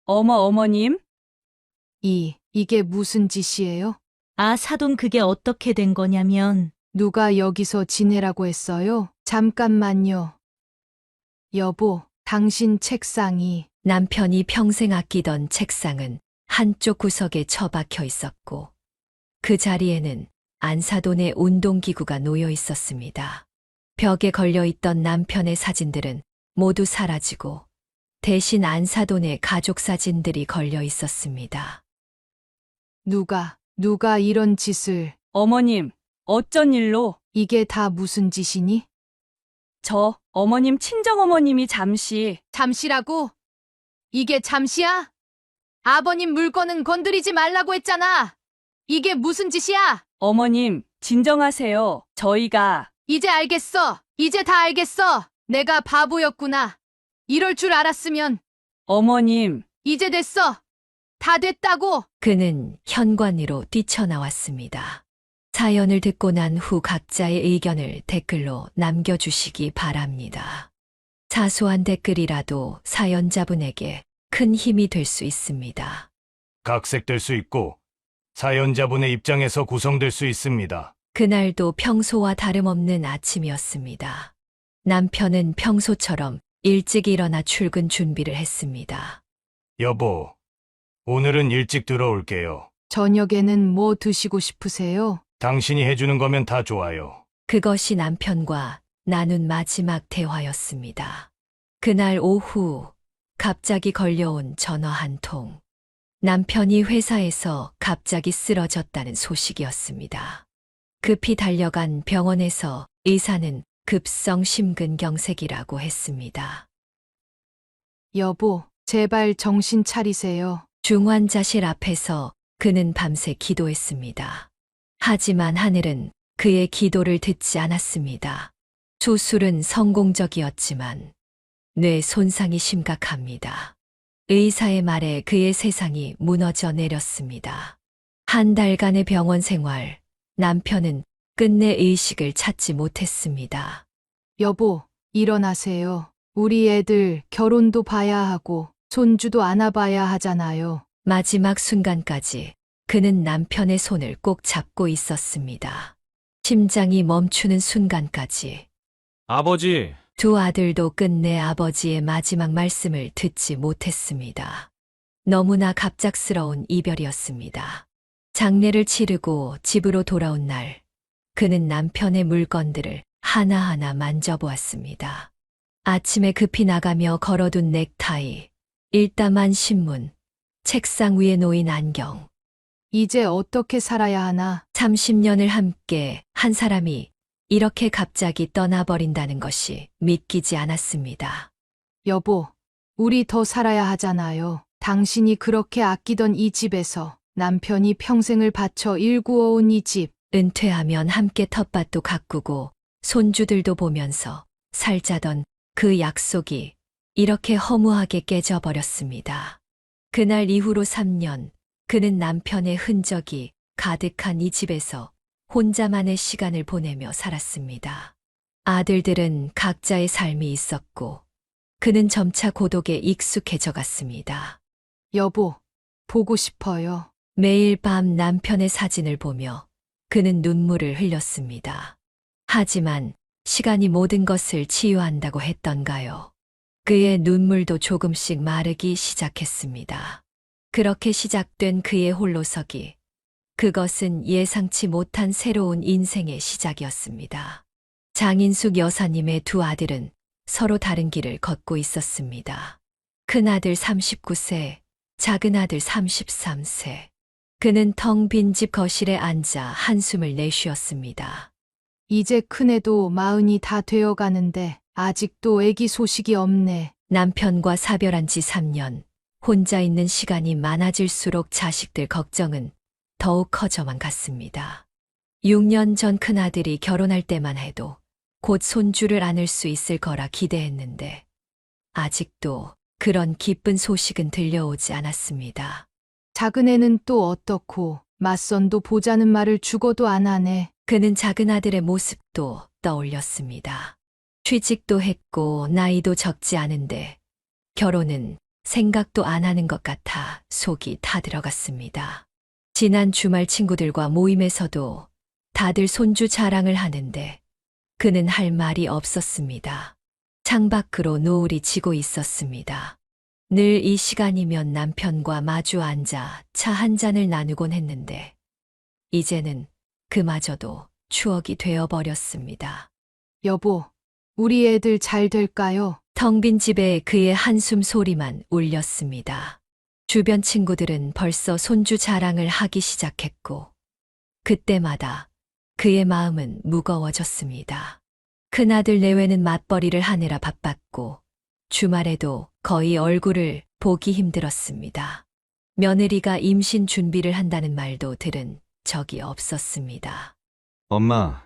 어머님? 이게 무슨 짓이에요? 아, 사돈 그게 어떻게 된 거냐면, 누가 여기서 지내라고 했어요? 잠깐만요. 여보, 당신 책상이 남편이 평생 아끼던 책상은 한쪽 구석에 처박혀 있었고, 그 자리에는 안사돈의 운동기구가 놓여 있었습니다. 벽에 걸려 있던 남편의 사진들은 모두 사라지고, 대신 안사돈의 가족 사진들이 걸려 있었습니다. 누가 이런 짓을, 어머님, 어쩐 일로? 이게 다 무슨 짓이니? 어머님 친정어머님이 잠시라고? 이게 잠시야? 아버님 물건은 건드리지 말라고 했잖아. 이게 무슨 짓이야? 어머님, 진정하세요. 저희가, 이제 알겠어. 이제 다 알겠어. 내가 바보였구나. 이럴 줄 알았으면 어머님, 이제 됐어. 다 됐다고. 그는 현관으로 뛰쳐나왔습니다. 사연을 듣고 난 후 각자의 의견을 댓글로 남겨주시기 바랍니다. 사소한 댓글이라도 사연자분에게 큰 힘이 될 수 있습니다. 각색될 수 있고 사연자분의 입장에서 구성될 수 있습니다. 그날도 평소와 다름없는 아침이었습니다. 남편은 평소처럼 일찍 일어나 출근 준비를 했습니다. 여보, 오늘은 일찍 들어올게요. 저녁에는 뭐 드시고 싶으세요? 당신이 해주는 거면 다 좋아요. 그것이 남편과 나눈 마지막 대화였습니다. 그날 오후 갑자기 걸려온 전화 한 통. 남편이 회사에서 갑자기 쓰러졌다는 소식이었습니다. 급히 달려간 병원에서 의사는 급성 심근경색이라고 했습니다. 여보, 제발 정신 차리세요. 중환자실 앞에서 그는 밤새 기도했습니다. 하지만 하늘은 그의 기도를 듣지 않았습니다. 수술은 성공적이었지만 뇌 손상이 심각합니다. 의사의 말에 그의 세상이 무너져 내렸습니다. 한 달간의 병원 생활, 남편은 끝내 의식을 찾지 못했습니다. 여보, 일어나세요. 우리 애들 결혼도 봐야 하고 손주도 안아봐야 하잖아요. 마지막 순간까지 그는 남편의 손을 꼭 잡고 있었습니다. 심장이 멈추는 순간까지 아버지, 두 아들도 끝내 아버지의 마지막 말씀을 듣지 못했습니다. 너무나 갑작스러운 이별이었습니다. 장례를 치르고 집으로 돌아온 날, 그는 남편의 물건들을 하나하나 만져보았습니다. 아침에 급히 나가며 걸어둔 넥타이, 일담한 신문, 책상 위에 놓인 안경. 이제 어떻게 살아야 하나? 30년을 함께 한 사람이 이렇게 갑자기 떠나버린다는 것이 믿기지 않았습니다. 여보, 우리 더 살아야 하잖아요. 당신이 그렇게 아끼던 이 집에서 남편이 평생을 바쳐 일구어온 이 집. 은퇴하면 함께 텃밭도 가꾸고 손주들도 보면서 살자던 그 약속이 이렇게 허무하게 깨져버렸습니다. 그날 이후로 3년, 그는 남편의 흔적이 가득한 이 집에서 혼자만의 시간을 보내며 살았습니다. 아들들은 각자의 삶이 있었고, 그는 점차 고독에 익숙해져 갔습니다. 여보, 보고 싶어요. 매일 밤 남편의 사진을 보며 그는 눈물을 흘렸습니다. 하지만 시간이 모든 것을 치유한다고 했던가요? 그의 눈물도 조금씩 마르기 시작했습니다. 그렇게 시작된 그의 홀로서기. 그것은 예상치 못한 새로운 인생의 시작이었습니다. 장인숙 여사님의 두 아들은 서로 다른 길을 걷고 있었습니다. 큰 아들 39세, 작은 아들 33세. 그는 텅 빈 집 거실에 앉아 한숨을 내쉬었습니다. 이제 큰애도 40이 다 되어 가는데 아직도 애기 소식이 없네. 남편과 사별한 지 3년, 혼자 있는 시간이 많아질수록 자식들 걱정은 더욱 커져만 갔습니다. 6년 전 큰아들이 결혼할 때만 해도 곧 손주를 안을 수 있을 거라 기대했는데 아직도 그런 기쁜 소식은 들려오지 않았습니다. 작은애는 또 어떻고 맞선도 보자는 말을 죽어도 안 하네. 그는 작은 아들의 모습도 떠올렸습니다. 취직도 했고 나이도 적지 않은데 결혼은 생각도 안 하는 것 같아 속이 타들어갔습니다. 지난 주말 친구들과 모임에서도 다들 손주 자랑을 하는데 그는 할 말이 없었습니다. 창밖으로 노을이 지고 있었습니다. 늘 이 시간이면 남편과 마주 앉아 차 한 잔을 나누곤 했는데 이제는 그마저도 추억이 되어버렸습니다. 여보, 우리 애들 잘 될까요? 텅 빈 집에 그의 한숨 소리만 울렸습니다. 주변 친구들은 벌써 손주 자랑을 하기 시작했고 그때마다 그의 마음은 무거워졌습니다. 큰아들 내외는 맞벌이를 하느라 바빴고 주말에도 거의 얼굴을 보기 힘들었습니다. 며느리가 임신 준비를 한다는 말도 들은 적이 없었습니다. 엄마,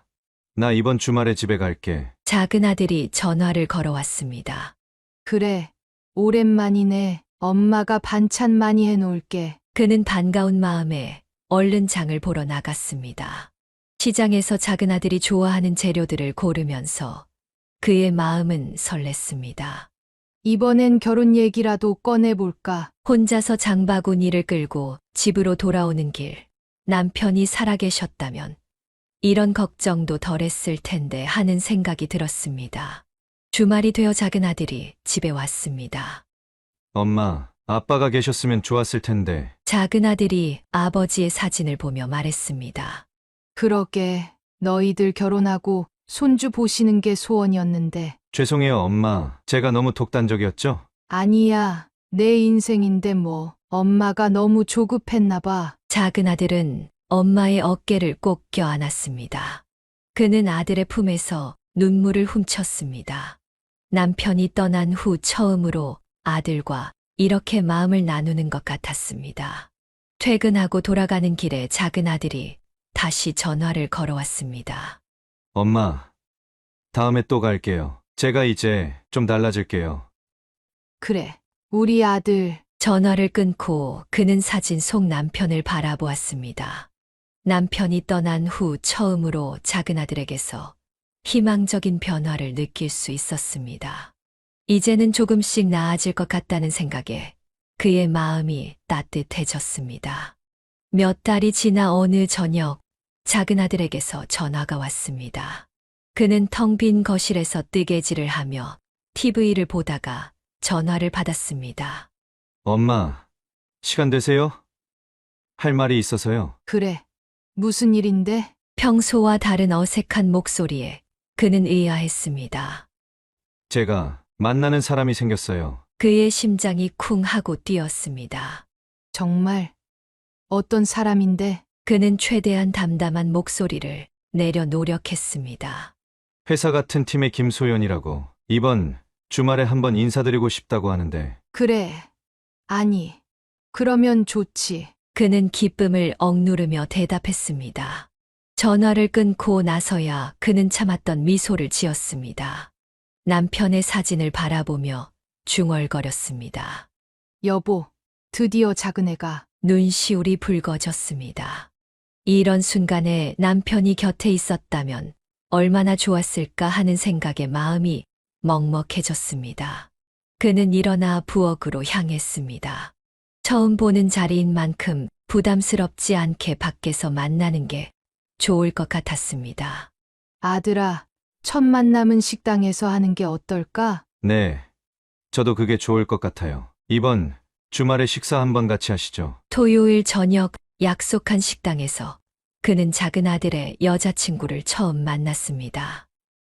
나 이번 주말에 집에 갈게. 작은 아들이 전화를 걸어왔습니다. 그래, 오랜만이네. 엄마가 반찬 많이 해놓을게. 그는 반가운 마음에 얼른 장을 보러 나갔습니다. 시장에서 작은 아들이 좋아하는 재료들을 고르면서 그의 마음은 설렜습니다. 이번엔 결혼 얘기라도 꺼내볼까? 혼자서 장바구니를 끌고 집으로 돌아오는 길, 남편이 살아계셨다면 이런 걱정도 덜했을 텐데 하는 생각이 들었습니다. 주말이 되어 작은 아들이 집에 왔습니다. 엄마, 아빠가 계셨으면 좋았을 텐데. 작은 아들이 아버지의 사진을 보며 말했습니다. 그러게, 너희들 결혼하고 손주 보시는 게 소원이었는데. 죄송해요, 엄마. 제가 너무 독단적이었죠? 아니야, 내 인생인데 뭐. 엄마가 너무 조급했나 봐. 작은 아들은 엄마의 어깨를 꼭 껴안았습니다. 그는 아들의 품에서 눈물을 훔쳤습니다. 남편이 떠난 후 처음으로 아들과 이렇게 마음을 나누는 것 같았습니다. 퇴근하고 돌아가는 길에 작은 아들이 다시 전화를 걸어왔습니다. 엄마, 다음에 또 갈게요. 제가 이제 좀 달라질게요. 그래, 우리 아들. 전화를 끊고 그는 사진 속 남편을 바라보았습니다. 남편이 떠난 후 처음으로 작은 아들에게서 희망적인 변화를 느낄 수 있었습니다. 이제는 조금씩 나아질 것 같다는 생각에 그의 마음이 따뜻해졌습니다. 몇 달이 지나 어느 저녁 작은 아들에게서 전화가 왔습니다. 그는 텅 빈 거실에서 뜨개질을 하며 TV를 보다가 전화를 받았습니다. 엄마, 시간 되세요? 할 말이 있어서요. 그래, 무슨 일인데? 평소와 다른 어색한 목소리에 그는 의아했습니다. 제가 만나는 사람이 생겼어요. 그의 심장이 쿵 하고 뛰었습니다. 정말? 어떤 사람인데? 그는 최대한 담담한 목소리를 내려 노력했습니다. 회사 같은 팀의 김소연이라고. 이번 주말에 한번 인사드리고 싶다고 하는데. 그래. 아니, 그러면 좋지. 그는 기쁨을 억누르며 대답했습니다. 전화를 끊고 나서야 그는 참았던 미소를 지었습니다. 남편의 사진을 바라보며 중얼거렸습니다. 여보, 드디어 작은 애가. 눈시울이 붉어졌습니다. 이런 순간에 남편이 곁에 있었다면 얼마나 좋았을까 하는 생각에 마음이 먹먹해졌습니다. 그는 일어나 부엌으로 향했습니다. 처음 보는 자리인 만큼 부담스럽지 않게 밖에서 만나는 게 좋을 것 같았습니다. 아들아, 첫 만남은 식당에서 하는 게 어떨까? 네, 저도 그게 좋을 것 같아요. 이번 주말에 식사 한번 같이 하시죠. 토요일 저녁 약속한 식당에서 그는 작은 아들의 여자친구를 처음 만났습니다.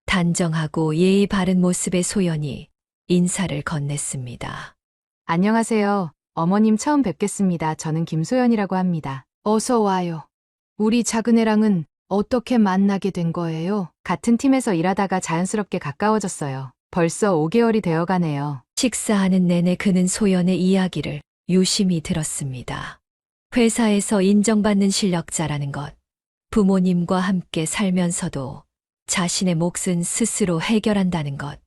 단정하고 예의 바른 모습의 소연이 인사를 건넸습니다. 안녕하세요. 어머님 처음 뵙겠습니다. 저는 김소연이라고 합니다. 어서 와요. 우리 작은 애랑은 어떻게 만나게 된 거예요? 같은 팀에서 일하다가 자연스럽게 가까워졌어요. 벌써 5개월이 되어 가네요. 식사하는 내내 그는 소연의 이야기를 유심히 들었습니다. 회사에서 인정받는 실력자라는 것, 부모님과 함께 살면서도 자신의 몫은 스스로 해결한다는 것,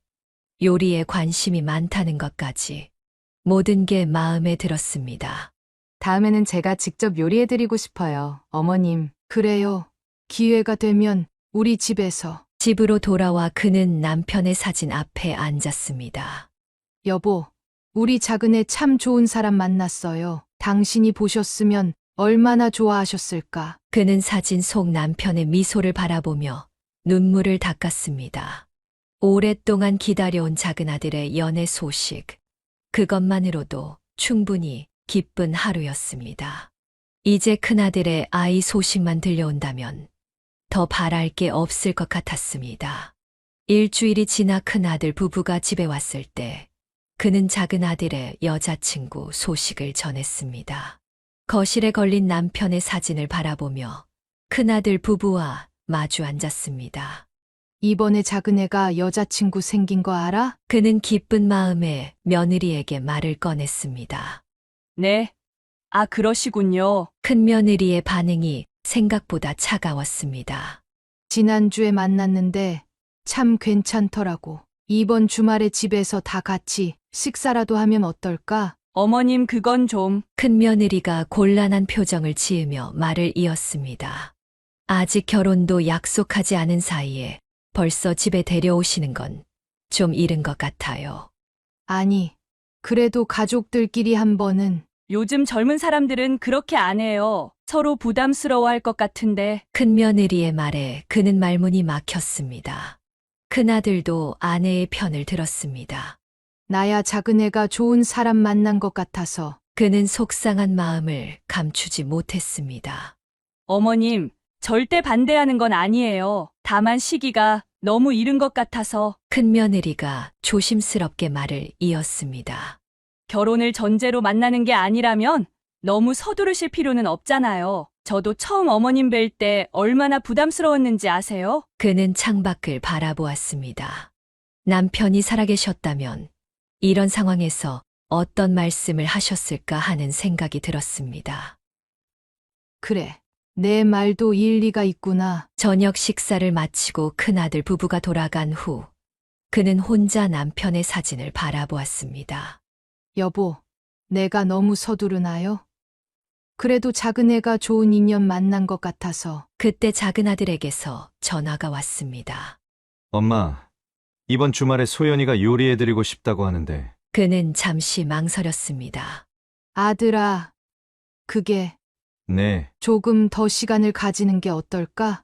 요리에 관심이 많다는 것까지 모든 게 마음에 들었습니다. 다음에는 제가 직접 요리해드리고 싶어요. 어머님. 그래요. 기회가 되면 우리 집에서. 집으로 돌아와 그는 남편의 사진 앞에 앉았습니다. 여보, 우리 작은애 참 좋은 사람 만났어요. 당신이 보셨으면 얼마나 좋아하셨을까. 그는 사진 속 남편의 미소를 바라보며 눈물을 닦았습니다. 오랫동안 기다려온 작은 아들의 연애 소식. 그것만으로도 충분히 기쁜 하루였습니다. 이제 큰아들의 아이 소식만 들려온다면 더 바랄 게 없을 것 같았습니다. 일주일이 지나 큰아들 부부가 집에 왔을 때 그는 작은 아들의 여자친구 소식을 전했습니다. 거실에 걸린 남편의 사진을 바라보며 큰아들 부부와 마주 앉았습니다. 이번에 작은애가 여자친구 생긴 거 알아? 그는 기쁜 마음에 며느리에게 말을 꺼냈습니다. 네. 아, 그러시군요. 큰며느리의 반응이 생각보다 차가웠습니다. 지난주에 만났는데 참 괜찮더라고. 이번 주말에 집에서 다 같이 식사라도 하면 어떨까? 어머님, 그건 좀. 큰며느리가 곤란한 표정을 지으며 말을 이었습니다. 아직 결혼도 약속하지 않은 사이에 벌써 집에 데려오시는 건 좀 이른 것 같아요. 아니, 그래도 가족들끼리 한 번은. 요즘 젊은 사람들은 그렇게 안 해요. 서로 부담스러워할 것 같은데. 큰며느리의 말에 그는 말문이 막혔습니다. 큰아들도 아내의 편을 들었습니다. 나야 작은애가 좋은 사람 만난 것 같아서. 그는 속상한 마음을 감추지 못했습니다. 어머님, 절대 반대하는 건 아니에요. 다만 시기가 너무 이른 것 같아서. 큰며느리가 조심스럽게 말을 이었습니다. 결혼을 전제로 만나는 게 아니라면 너무 서두르실 필요는 없잖아요. 저도 처음 어머님 뵐 때 얼마나 부담스러웠는지 아세요? 그는 창밖을 바라보았습니다. 남편이 살아계셨다면 이런 상황에서 어떤 말씀을 하셨을까 하는 생각이 들었습니다. 그래, 내 말도 일리가 있구나. 저녁 식사를 마치고 큰아들 부부가 돌아간 후 그는 혼자 남편의 사진을 바라보았습니다. 여보, 내가 너무 서두르나요? 그래도 작은애가 좋은 인연 만난 것 같아서. 그때 작은 아들에게서 전화가 왔습니다. 엄마, 이번 주말에 소연이가 요리해드리고 싶다고 하는데 그는 잠시 망설였습니다. 아들아, 그게 네, 조금 더 시간을 가지는 게 어떨까?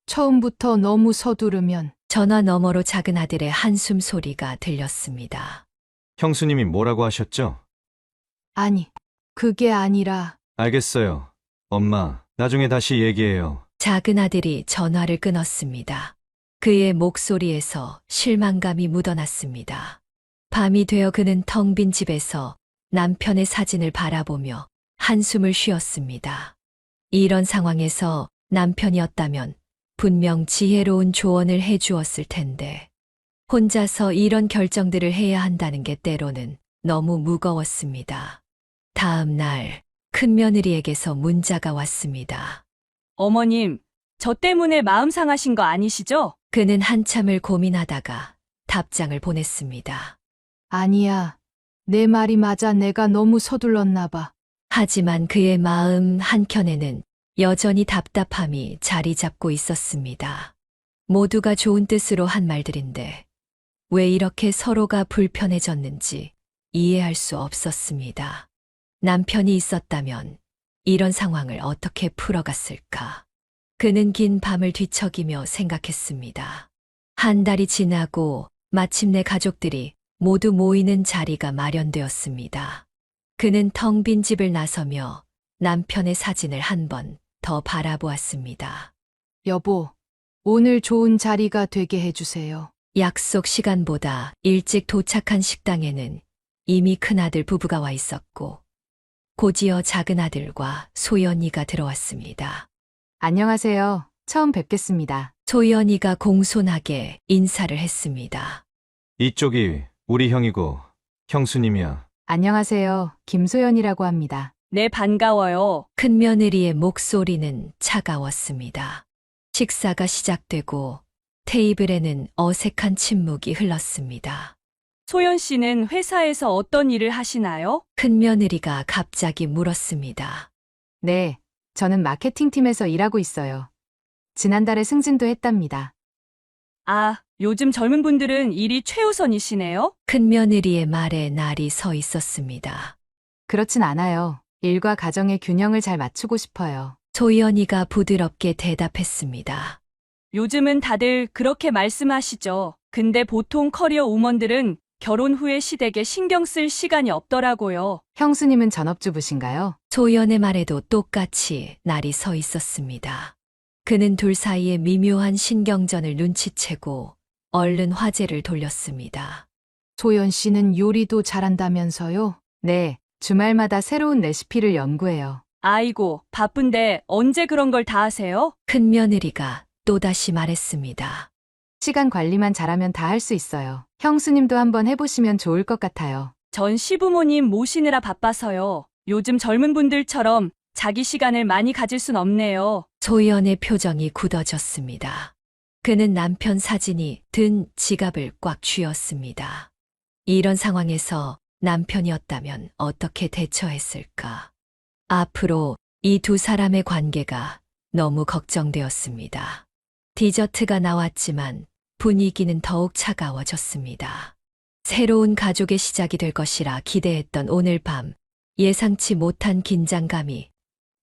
처음부터 너무 서두르면. 전화 너머로 작은 아들의 한숨 소리가 들렸습니다. 형수님이 뭐라고 하셨죠? 아니, 그게 아니라. 알겠어요. 엄마, 나중에 다시 얘기해요. 작은 아들이 전화를 끊었습니다. 그의 목소리에서 실망감이 묻어났습니다. 밤이 되어 그는 텅 빈 집에서 남편의 사진을 바라보며 한숨을 쉬었습니다. 이런 상황에서 남편이었다면 분명 지혜로운 조언을 해주었을 텐데 혼자서 이런 결정들을 해야 한다는 게 때로는 너무 무거웠습니다. 다음 날 큰며느리에게서 문자가 왔습니다. 어머님, 저 때문에 마음 상하신 거 아니시죠? 그는 한참을 고민하다가 답장을 보냈습니다. 아니야. 내 말이 맞아. 내가 너무 서둘렀나 봐. 하지만 그의 마음 한켠에는 여전히 답답함이 자리 잡고 있었습니다. 모두가 좋은 뜻으로 한 말들인데 왜 이렇게 서로가 불편해졌는지 이해할 수 없었습니다. 남편이 있었다면 이런 상황을 어떻게 풀어갔을까? 그는 긴 밤을 뒤척이며 생각했습니다. 한 달이 지나고 마침내 가족들이 모두 모이는 자리가 마련되었습니다. 그는 텅 빈 집을 나서며 남편의 사진을 한 번 더 바라보았습니다. 여보, 오늘 좋은 자리가 되게 해주세요. 약속 시간보다 일찍 도착한 식당에는 이미 큰아들 부부가 와 있었고 곧이어 작은 아들과 소연이가 들어왔습니다. 안녕하세요. 처음 뵙겠습니다. 소연이가 공손하게 인사를 했습니다. 이쪽이 우리 형이고 형수님이야. 안녕하세요. 김소연이라고 합니다. 네, 반가워요. 큰며느리의 목소리는 차가웠습니다. 식사가 시작되고 테이블에는 어색한 침묵이 흘렀습니다. 소연 씨는 회사에서 어떤 일을 하시나요? 큰며느리가 갑자기 물었습니다. 네, 저는 마케팅팀에서 일하고 있어요. 지난달에 승진도 했답니다. 아, 요즘 젊은 분들은 일이 최우선이시네요? 큰며느리의 말에 날이 서 있었습니다. 그렇진 않아요. 일과 가정의 균형을 잘 맞추고 싶어요. 소연이가 부드럽게 대답했습니다. 요즘은 다들 그렇게 말씀하시죠. 근데 보통 커리어 우먼들은 결혼 후에 시댁에 신경 쓸 시간이 없더라고요. 형수님은 전업주부신가요? 소연의 말에도 똑같이 날이 서 있었습니다. 그는 둘 사이의 미묘한 신경전을 눈치채고 얼른 화제를 돌렸습니다. 소연 씨는 요리도 잘한다면서요? 네, 주말마다 새로운 레시피를 연구해요. 아이고, 바쁜데 언제 그런 걸 다 하세요? 큰며느리가 또다시 말했습니다. 시간 관리만 잘하면 다 할 수 있어요. 형수님도 한번 해보시면 좋을 것 같아요. 전 시부모님 모시느라 바빠서요. 요즘 젊은 분들처럼 자기 시간을 많이 가질 순 없네요. 소연의 표정이 굳어졌습니다. 그는 남편 사진이 든 지갑을 꽉 쥐었습니다. 이런 상황에서 남편이었다면 어떻게 대처했을까? 앞으로 이 두 사람의 관계가 너무 걱정되었습니다. 디저트가 나왔지만 분위기는 더욱 차가워졌습니다. 새로운 가족의 시작이 될 것이라 기대했던 오늘 밤, 예상치 못한 긴장감이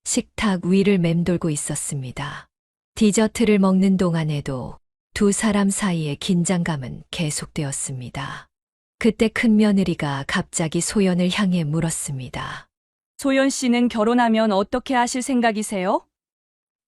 식탁 위를 맴돌고 있었습니다. 디저트를 먹는 동안에도 두 사람 사이의 긴장감은 계속되었습니다. 그때 큰며느리가 갑자기 소연을 향해 물었습니다. 소연 씨는 결혼하면 어떻게 하실 생각이세요?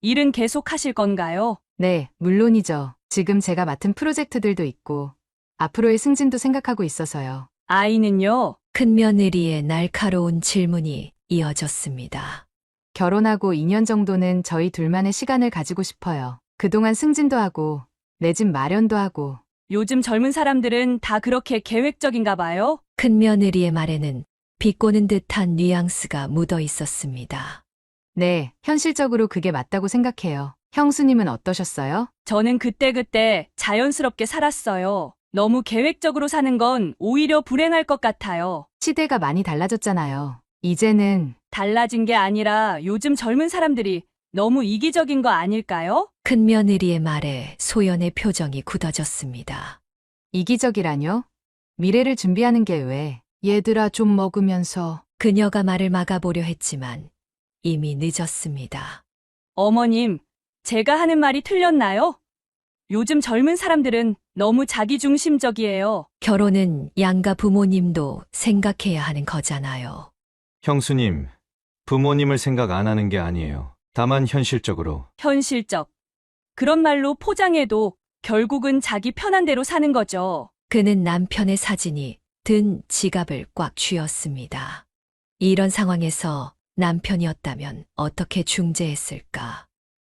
일은 계속 하실 건가요? 네, 물론이죠. 지금 제가 맡은 프로젝트들도 있고, 앞으로의 승진도 생각하고 있어서요. 아이는요? 큰며느리의 날카로운 질문이 이어졌습니다. 결혼하고 2년 정도는 저희 둘만의 시간을 가지고 싶어요. 그동안 승진도 하고, 내 집 마련도 하고, 요즘 젊은 사람들은 다 그렇게 계획적인가 봐요? 큰며느리의 말에는 비꼬는 듯한 뉘앙스가 묻어 있었습니다. 네, 현실적으로 그게 맞다고 생각해요. 형수님은 어떠셨어요? 저는 그때그때 자연스럽게 살았어요. 너무 계획적으로 사는 건 오히려 불행할 것 같아요. 시대가 많이 달라졌잖아요. 이제는 달라진 게 아니라 요즘 젊은 사람들이 너무 이기적인 거 아닐까요? 큰며느리의 말에 소연의 표정이 굳어졌습니다. 이기적이라뇨? 미래를 준비하는 게 왜? 얘들아 좀 먹으면서. 그녀가 말을 막아보려 했지만 이미 늦었습니다. 어머님, 제가 하는 말이 틀렸나요? 요즘 젊은 사람들은 너무 자기중심적이에요. 결혼은 양가 부모님도 생각해야 하는 거잖아요. 형수님, 부모님을 생각 안 하는 게 아니에요. 다만 현실적으로. 현실적. 그런 말로 포장해도 결국은 자기 편한 대로 사는 거죠. 그는 남편의 사진이 든 지갑을 꽉 쥐었습니다. 이런 상황에서 남편이었다면 어떻게 중재했을까?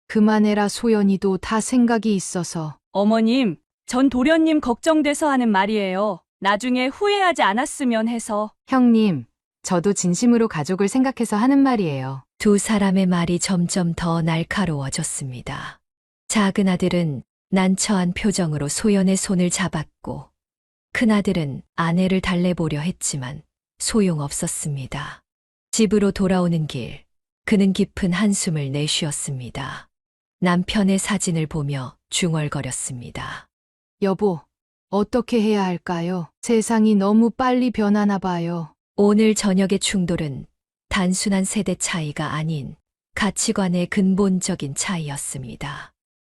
그만해라 소연이도 다 생각이 있어서. 어머님, 전 도련님 걱정돼서 하는 말이에요. 나중에 후회하지 않았으면 해서. 형님, 저도 진심으로 가족을 생각해서 하는 말이에요. 두 사람의 말이 점점 더 날카로워졌습니다. 작은 아들은 난처한 표정으로 소연의 손을 잡았고, 큰아들은 아내를 달래보려 했지만 소용없었습니다. 집으로 돌아오는 길, 그는 깊은 한숨을 내쉬었습니다. 남편의 사진을 보며 중얼거렸습니다. 여보, 어떻게 해야 할까요? 세상이 너무 빨리 변하나 봐요. 오늘 저녁의 충돌은 단순한 세대 차이가 아닌 가치관의 근본적인 차이였습니다.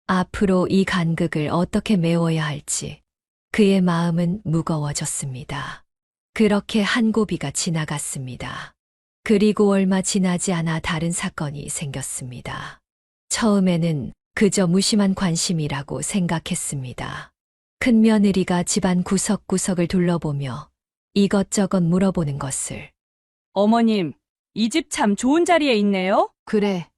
앞으로 이 간극을 어떻게 메워야 할지 그의 마음은 무거워졌습니다. 그렇게 한 고비가 지나갔습니다. 그리고 얼마 지나지 않아 다른 사건이 생겼습니다. 처음에는 그저 무심한 관심이라고 생각했습니다. 큰며느리가 집안 구석구석을 둘러보며 이것저것 물어보는 것을. 어머님, 이 집 참 좋은 자리에 있네요? 그래,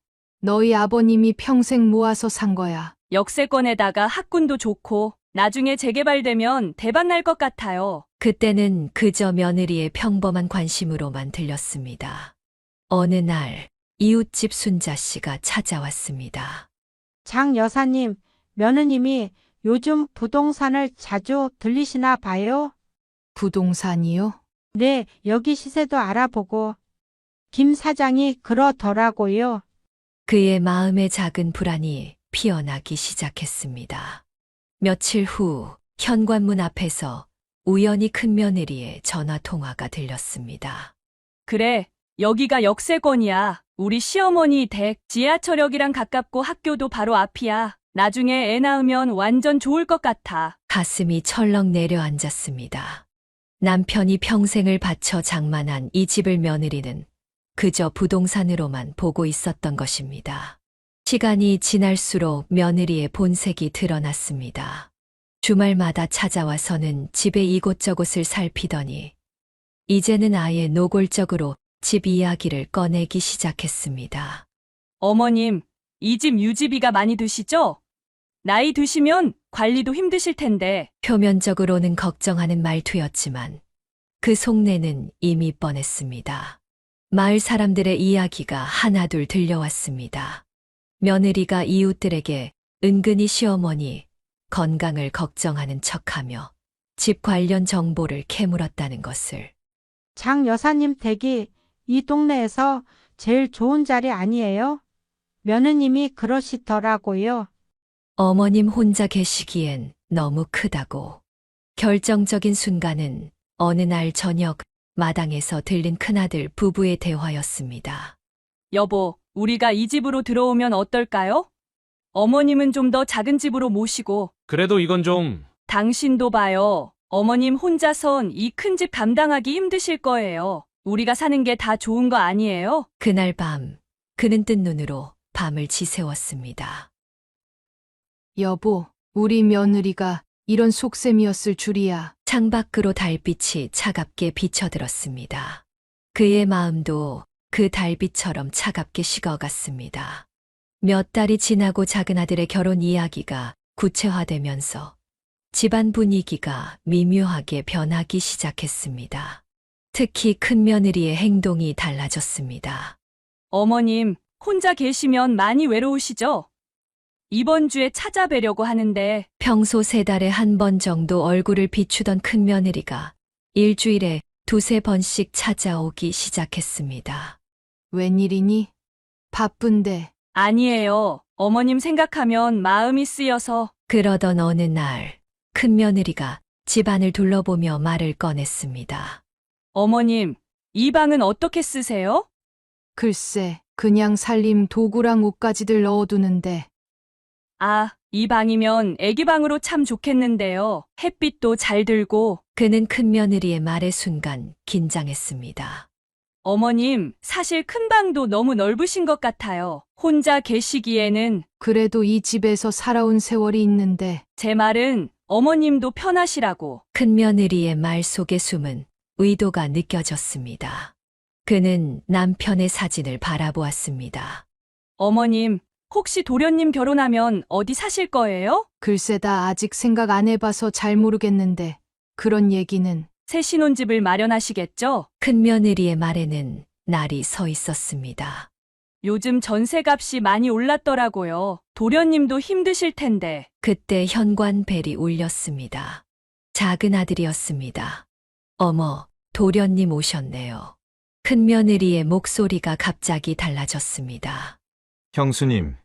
너희 아버님이 평생 모아서 산 거야. 역세권에다가 학군도 좋고 나중에 재개발되면 대박 날 것 같아요. 그때는 그저 며느리의 평범한 관심으로만 들렸습니다. 어느 날 이웃집 순자 씨가 찾아왔습니다. 장 여사님, 며느님이 요즘 부동산을 자주 들리시나 봐요? 부동산이요? 네, 여기 시세도 알아보고 김 사장이 그러더라고요. 그의 마음에 작은 불안이 피어나기 시작했습니다. 며칠 후 현관문 앞에서 우연히 큰며느리의 전화 통화가 들렸습니다. 그래, 여기가 역세권이야. 우리 시어머니 댁 지하철역이랑 가깝고 학교도 바로 앞이야. 나중에 애 낳으면 완전 좋을 것 같아. 가슴이 철렁 내려앉았습니다. 남편이 평생을 바쳐 장만한 이 집을 며느리는 그저 부동산으로만 보고 있었던 것입니다. 시간이 지날수록 며느리의 본색이 드러났습니다. 주말마다 찾아와서는 집의 이곳저곳을 살피더니 이제는 아예 노골적으로 집 이야기를 꺼내기 시작했습니다. 어머님, 이 집 유지비가 많이 드시죠? 나이 드시면 관리도 힘드실 텐데. 표면적으로는 걱정하는 말투였지만 그 속내는 이미 뻔했습니다. 마을 사람들의 이야기가 하나둘 들려왔습니다. 며느리가 이웃들에게 은근히 시어머니 건강을 걱정하는 척하며 집 관련 정보를 캐물었다는 것을. 장 여사님 댁이 이 동네에서 제일 좋은 자리 아니에요? 며느님이 그러시더라고요. 어머님 혼자 계시기엔 너무 크다고. 결정적인 순간은 어느 날 저녁 마당에서 들린 큰아들 부부의 대화였습니다. 여보, 우리가 이 집으로 들어오면 어떨까요? 어머님은 좀 더 작은 집으로 모시고. 그래도 이건 좀. 당신도 봐요. 어머님 혼자선 이 큰 집 감당하기 힘드실 거예요. 우리가 사는 게 다 좋은 거 아니에요? 그날 밤 그는 뜬 눈으로 밤을 지새웠습니다. 여보, 우리 며느리가 이런 속셈이었을 줄이야. 창밖으로 달빛이 차갑게 비쳐들었습니다. 그의 마음도 그 달빛처럼 차갑게 식어갔습니다. 몇 달이 지나고 작은아들의 결혼 이야기가 구체화되면서 집안 분위기가 미묘하게 변하기 시작했습니다. 특히 큰며느리의 행동이 달라졌습니다. 어머님, 혼자 계시면 많이 외로우시죠? 이번 주에 찾아뵈려고 하는데. 평소 3달에 한 번 정도 얼굴을 비추던 큰며느리가 일주일에 2~3번씩 찾아오기 시작했습니다. 웬일이니? 바쁜데. 아니에요. 어머님 생각하면 마음이 쓰여서. 그러던 어느 날 큰며느리가 집안을 둘러보며 말을 꺼냈습니다. 어머님, 이 방은 어떻게 쓰세요? 글쎄, 그냥 살림 도구랑 옷가지들 넣어두는데. 아, 이 방이면 애기 방으로 참 좋겠는데요. 햇빛도 잘 들고. 그는 큰며느리의 말의 순간 긴장했습니다. 어머님, 사실 큰 방도 너무 넓으신 것 같아요. 혼자 계시기에는. 그래도 이 집에서 살아온 세월이 있는데. 제 말은 어머님도 편하시라고. 큰며느리의 말 속에 숨은 의도가 느껴졌습니다. 그는 남편의 사진을 바라보았습니다. 어머님, 혹시 도련님 결혼하면 어디 사실 거예요? 글쎄 다 아직 생각 안 해봐서 잘 모르겠는데. 그런 얘기는. 새 신혼집을 마련하시겠죠? 큰며느리의 말에는 날이 서 있었습니다. 요즘 전세값이 많이 올랐더라고요. 도련님도 힘드실 텐데. 그때 현관벨이 울렸습니다. 작은 아들이었습니다. 어머, 도련님 오셨네요. 큰며느리의 목소리가 갑자기 달라졌습니다. 형수님,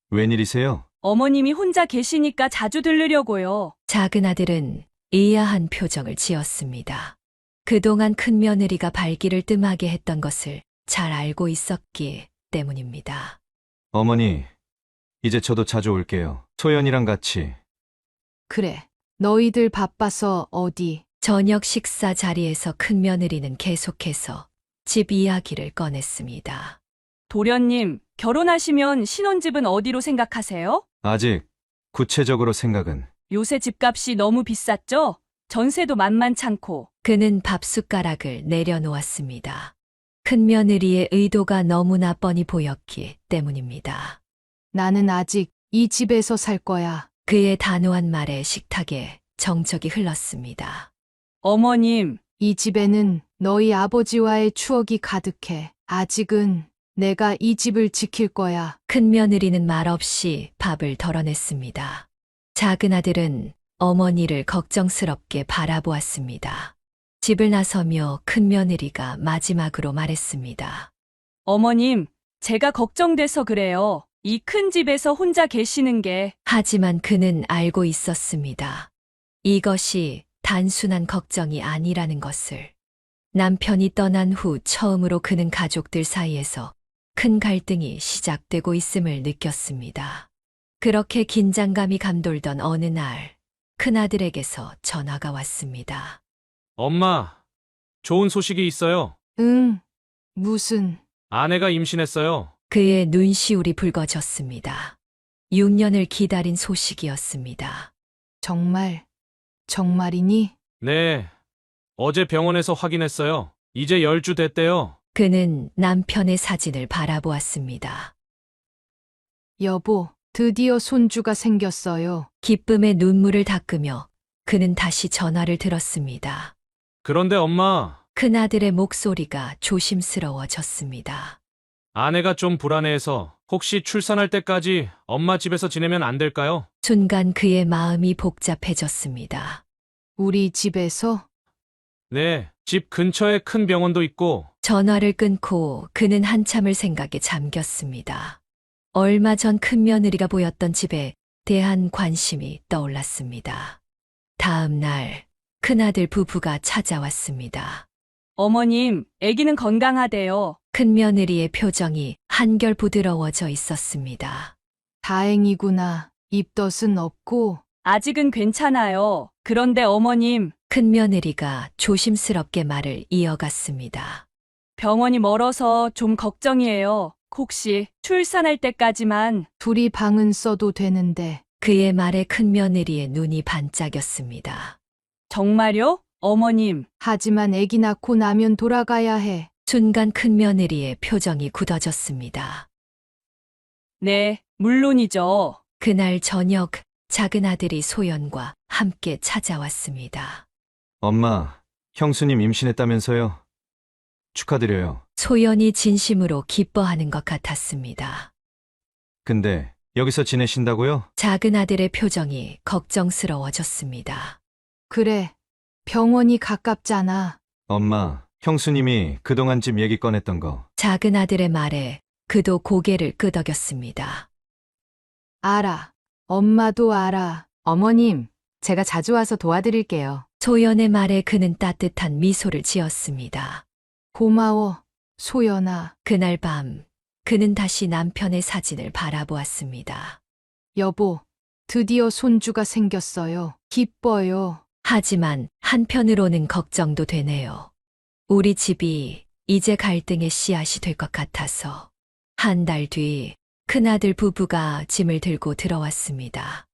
웬일이세요? 어머님이 혼자 계시니까 자주 들르려고요. 작은 아들은 의아한 표정을 지었습니다. 그동안 큰며느리가 발길을 뜸하게 했던 것을 잘 알고 있었기 때문입니다. 어머니, 이제 저도 자주 올게요. 소연이랑 같이. 그래. 너희들 바빠서 어디. 저녁 식사 자리에서 큰며느리는 계속해서 집 이야기를 꺼냈습니다. 도련님, 결혼하시면 신혼집은 어디로 생각하세요? 아직 구체적으로 생각은. 요새 집값이 너무 비쌌죠? 전세도 만만찮고. 그는 밥숟가락을 내려놓았습니다. 큰며느리의 의도가 너무나 뻔히 보였기 때문입니다. 나는 아직 이 집에서 살 거야. 그의 단호한 말에 식탁에 정적이 흘렀습니다. 어머님, 이 집에는 너희 아버지와의 추억이 가득해. 아직은 내가 이 집을 지킬 거야. 큰며느리는 말없이 밥을 덜어냈습니다. 작은 아들은 어머니를 걱정스럽게 바라보았습니다. 집을 나서며 큰며느리가 마지막으로 말했습니다. 어머님, 제가 걱정돼서 그래요. 이 큰 집에서 혼자 계시는 게. 하지만 그는 알고 있었습니다. 이것이 단순한 걱정이 아니라는 것을. 남편이 떠난 후 처음으로 그는 가족들 사이에서 큰 갈등이 시작되고 있음을 느꼈습니다. 그렇게 긴장감이 감돌던 어느 날, 큰아들에게서 전화가 왔습니다. 엄마, 좋은 소식이 있어요. 응, 무슨, 아내가 임신했어요. 그의 눈시울이 붉어졌습니다. 6년을 기다린 소식이었습니다. 정말이니? 네. 어제 병원에서 확인했어요. 이제 10주 됐대요. 그는 남편의 사진을 바라보았습니다. 여보, 드디어 손주가 생겼어요. 기쁨의 눈물을 닦으며 그는 다시 전화를 들었습니다. 그런데 엄마, 큰아들의 목소리가 조심스러워졌습니다. 아내가 좀 불안해해서 혹시 출산할 때까지 엄마 집에서 지내면 안 될까요? 순간 그의 마음이 복잡해졌습니다. 우리 집에서? 네, 집 근처에 큰 병원도 있고 전화를 끊고 그는 한참을 생각에 잠겼습니다. 얼마 전 큰며느리가 보였던 집에 대한 관심이 떠올랐습니다. 다음 날 큰아들 부부가 찾아왔습니다. 어머님, 아기는 건강하대요. 큰며느리의 표정이 한결 부드러워져 있었습니다. 다행이구나. 입덧은 없고. 아직은 괜찮아요. 그런데 어머님, 큰며느리가 조심스럽게 말을 이어갔습니다. 병원이 멀어서 좀 걱정이에요. 혹시 출산할 때까지만. 둘이 방은 써도 되는데. 그의 말에 큰며느리의 눈이 반짝였습니다. 정말요? 어머님, 하지만 아기 낳고 나면 돌아가야 해. 순간 큰며느리의 표정이 굳어졌습니다. 네, 물론이죠. 그날 저녁 작은 아들이 소연과 함께 찾아왔습니다. 엄마, 형수님 임신했다면서요? 축하드려요. 소연이 진심으로 기뻐하는 것 같았습니다. 근데 여기서 지내신다고요? 작은 아들의 표정이 걱정스러워졌습니다. 그래. 병원이 가깝잖아. 엄마, 형수님이 그동안 집 얘기 꺼냈던 거. 작은 아들의 말에 그도 고개를 끄덕였습니다. 알아. 엄마도 알아. 어머님, 제가 자주 와서 도와드릴게요. 소연의 말에 그는 따뜻한 미소를 지었습니다. 고마워, 소연아. 그날 밤 그는 다시 남편의 사진을 바라보았습니다. 여보, 드디어 손주가 생겼어요. 기뻐요. 하지만 한편으로는 걱정도 되네요. 우리 집이 이제 갈등의 씨앗이 될 것 같아서. 한 달 뒤 큰아들 부부가 짐을 들고 들어왔습니다.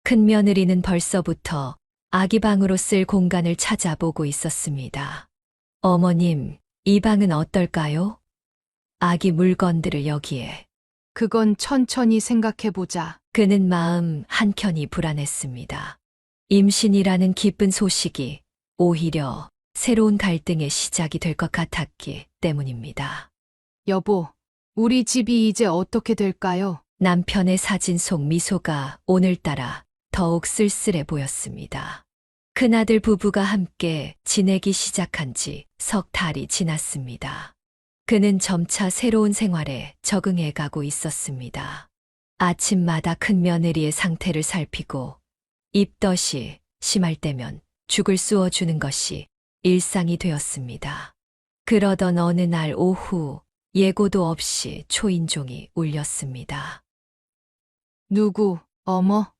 큰며느리는 벌써부터 아기 방으로 쓸 공간을 찾아보고 있었습니다. 어머님, 이 방은 어떨까요? 아기 물건들을 여기에. 그건 천천히 생각해보자. 그는 마음 한켠이 불안했습니다. 임신이라는 기쁜 소식이 오히려 새로운 갈등의 시작이 될 것 같았기 때문입니다. 여보, 우리 집이 이제 어떻게 될까요? 남편의 사진 속 미소가 오늘따라 더욱 쓸쓸해 보였습니다. 큰아들 부부가 함께 지내기 시작한 지 석 달이 지났습니다. 그는 점차 새로운 생활에 적응해 가고 있었습니다. 아침마다 큰며느리의 상태를 살피고 입덧이 심할 때면 죽을 쑤어주는 것이 일상이 되었습니다. 그러던 어느 날 오후 예고도 없이 초인종이 울렸습니다. 누구, 어머?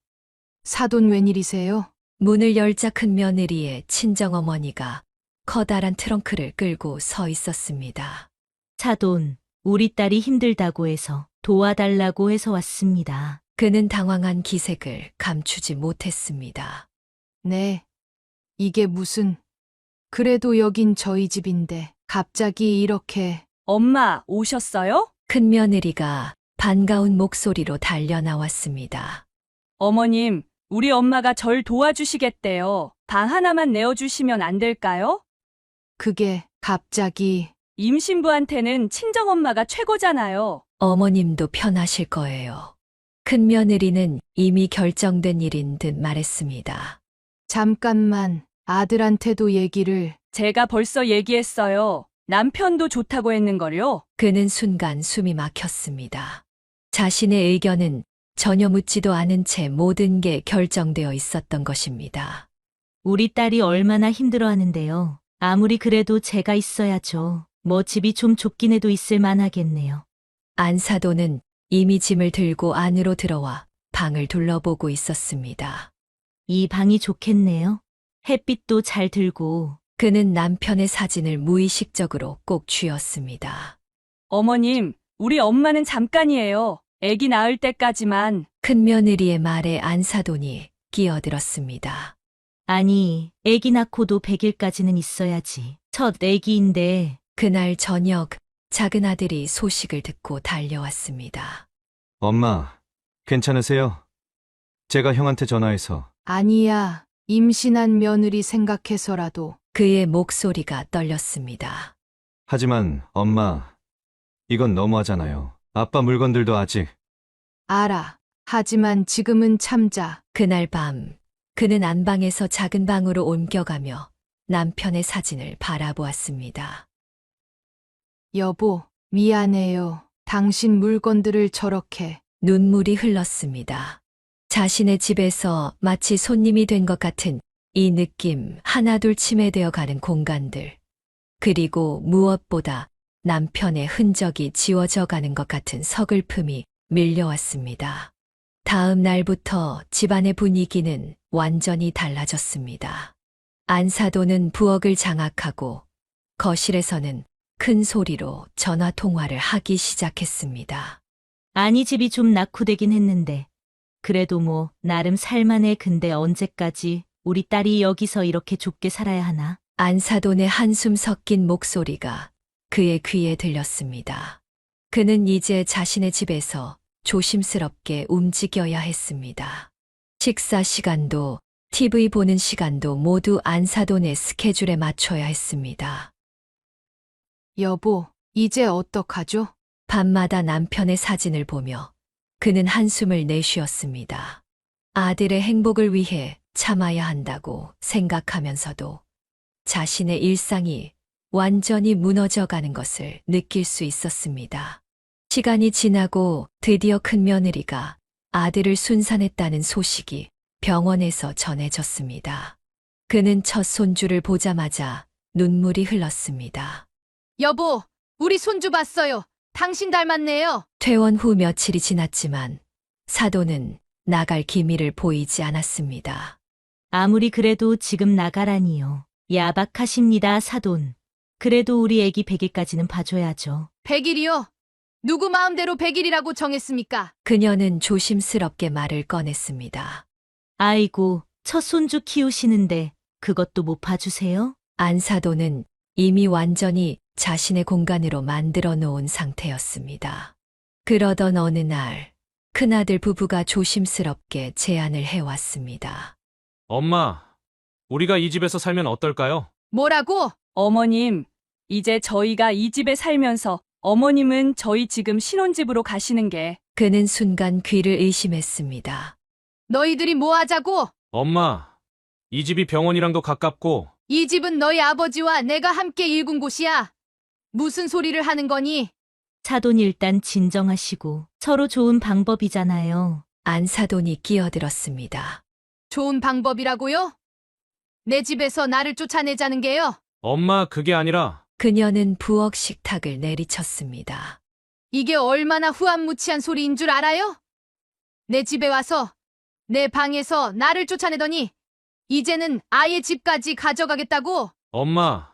사돈 웬일이세요? 문을 열자 큰며느리의 친정어머니가 커다란 트렁크를 끌고 서 있었습니다. 사돈, 우리 딸이 힘들다고 해서 도와달라고 해서 왔습니다. 그는 당황한 기색을 감추지 못했습니다. 네. 이게 무슨... 그래도 여긴 저희 집인데 갑자기 이렇게... 엄마, 오셨어요? 큰며느리가 반가운 목소리로 달려 나왔습니다. 어머님, 우리 엄마가 절 도와주시겠대요. 방 하나만 내어주시면 안 될까요? 그게 갑자기... 임신부한테는 친정엄마가 최고잖아요. 어머님도 편하실 거예요. 큰며느리는 이미 결정된 일인 듯 말했습니다. 잠깐만, 아들한테도 얘기를... 제가 벌써 얘기했어요. 남편도 좋다고 했는걸요. 그는 순간 숨이 막혔습니다. 자신의 의견은 전혀 묻지도 않은 채 모든 게 결정되어 있었던 것입니다. 우리 딸이 얼마나 힘들어하는데요. 아무리 그래도 제가 있어야죠. 뭐 집이 좀 좁긴 해도 있을 만하겠네요. 안사돈은 이미 짐을 들고 안으로 들어와 방을 둘러보고 있었습니다. 이 방이 좋겠네요. 햇빛도 잘 들고. 그는 남편의 사진을 무의식적으로 꼭 쥐었습니다. 어머님, 우리 엄마는 잠깐이에요. 아기 낳을 때까지만. 큰며느리의 말에 안사돈이 끼어들었습니다. 아니, 아기 낳고도 100일까지는 있어야지. 첫 아기인데. 그날 저녁 작은 아들이 소식을 듣고 달려왔습니다. 엄마, 괜찮으세요? 제가 형한테 전화해서 아니야. 임신한 며느리 생각해서라도. 그의 목소리가 떨렸습니다. 하지만 엄마, 이건 너무하잖아요. 아빠 물건들도 아직 알아. 하지만 지금은 참자. 그날 밤 그는 안방에서 작은 방으로 옮겨가며 남편의 사진을 바라보았습니다. 여보, 미안해요. 당신 물건들을 저렇게. 눈물이 흘렀습니다. 자신의 집에서 마치 손님이 된 것 같은 이 느낌 하나둘 침해되어 가는 공간들. 그리고 무엇보다 남편의 흔적이 지워져 가는 것 같은 서글픔이 밀려왔습니다. 다음 날부터 집안의 분위기는 완전히 달라졌습니다. 안사돈은 부엌을 장악하고 거실에서는 큰 소리로 전화 통화를 하기 시작했습니다. 아니, 집이 좀 낙후되긴 했는데. 그래도 뭐, 나름 살만해. 근데 언제까지 우리 딸이 여기서 이렇게 좁게 살아야 하나? 안사돈의 한숨 섞인 목소리가 그의 귀에 들렸습니다. 그는 이제 자신의 집에서 조심스럽게 움직여야 했습니다. 식사 시간도 TV 보는 시간도 모두 안사돈의 스케줄에 맞춰야 했습니다. 여보, 이제 어떡하죠? 밤마다 남편의 사진을 보며 그는 한숨을 내쉬었습니다. 아들의 행복을 위해 참아야 한다고 생각하면서도 자신의 일상이 완전히 무너져가는 것을 느낄 수 있었습니다. 시간이 지나고 드디어 큰며느리가 아들을 순산했다는 소식이 병원에서 전해졌습니다. 그는 첫 손주를 보자마자 눈물이 흘렀습니다. 여보, 우리 손주 봤어요. 당신 닮았네요. 퇴원 후 며칠이 지났지만 사돈은 나갈 기미를 보이지 않았습니다. 아무리 그래도 지금 나가라니요. 야박하십니다, 사돈. 그래도 우리 애기 100일까지는 봐줘야죠. 100일이요? 누구 마음대로 100일이라고 정했습니까? 그녀는 조심스럽게 말을 꺼냈습니다. 아이고, 첫 손주 키우시는데 그것도 못 봐주세요? 안사돈은 이미 완전히 자신의 공간으로 만들어 놓은 상태였습니다. 그러던 어느 날 큰아들 부부가 조심스럽게 제안을 해왔습니다. 엄마, 우리가 이 집에서 살면 어떨까요? 뭐라고? 어머님, 이제 저희가 이 집에 살면서 어머님은 저희 지금 신혼집으로 가시는 게. 그는 순간 귀를 의심했습니다. 너희들이 뭐 하자고? 엄마, 이 집이 병원이랑도 가깝고 이 집은 너희 아버지와 내가 함께 일군 곳이야. 무슨 소리를 하는 거니? 사돈 일단 진정하시고 서로 좋은 방법이잖아요. 안사돈이 끼어들었습니다. 좋은 방법이라고요? 내 집에서 나를 쫓아내자는 게요? 엄마, 그게 아니라 그녀는 부엌 식탁을 내리쳤습니다. 이게 얼마나 후한무치한 소리인 줄 알아요? 내 집에 와서 내 방에서 나를 쫓아내더니 이제는 아예 집까지 가져가겠다고? 엄마,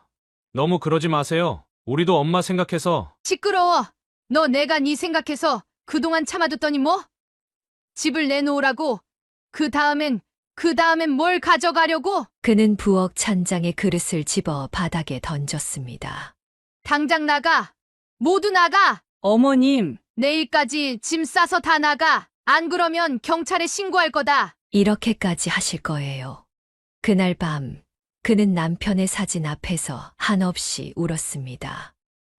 너무 그러지 마세요. 우리도 엄마 생각해서. 시끄러워. 너 내가 네 생각해서 그동안 참아뒀더니 뭐? 집을 내놓으라고? 그 다음엔 뭘 가져가려고? 그는 부엌 찬장에 그릇을 집어 바닥에 던졌습니다. 당장 나가. 모두 나가. 어머님, 내일까지 짐 싸서 다 나가. 안 그러면 경찰에 신고할 거다. 이렇게까지 하실 거예요. 그날 밤 그는 남편의 사진 앞에서 한없이 울었습니다.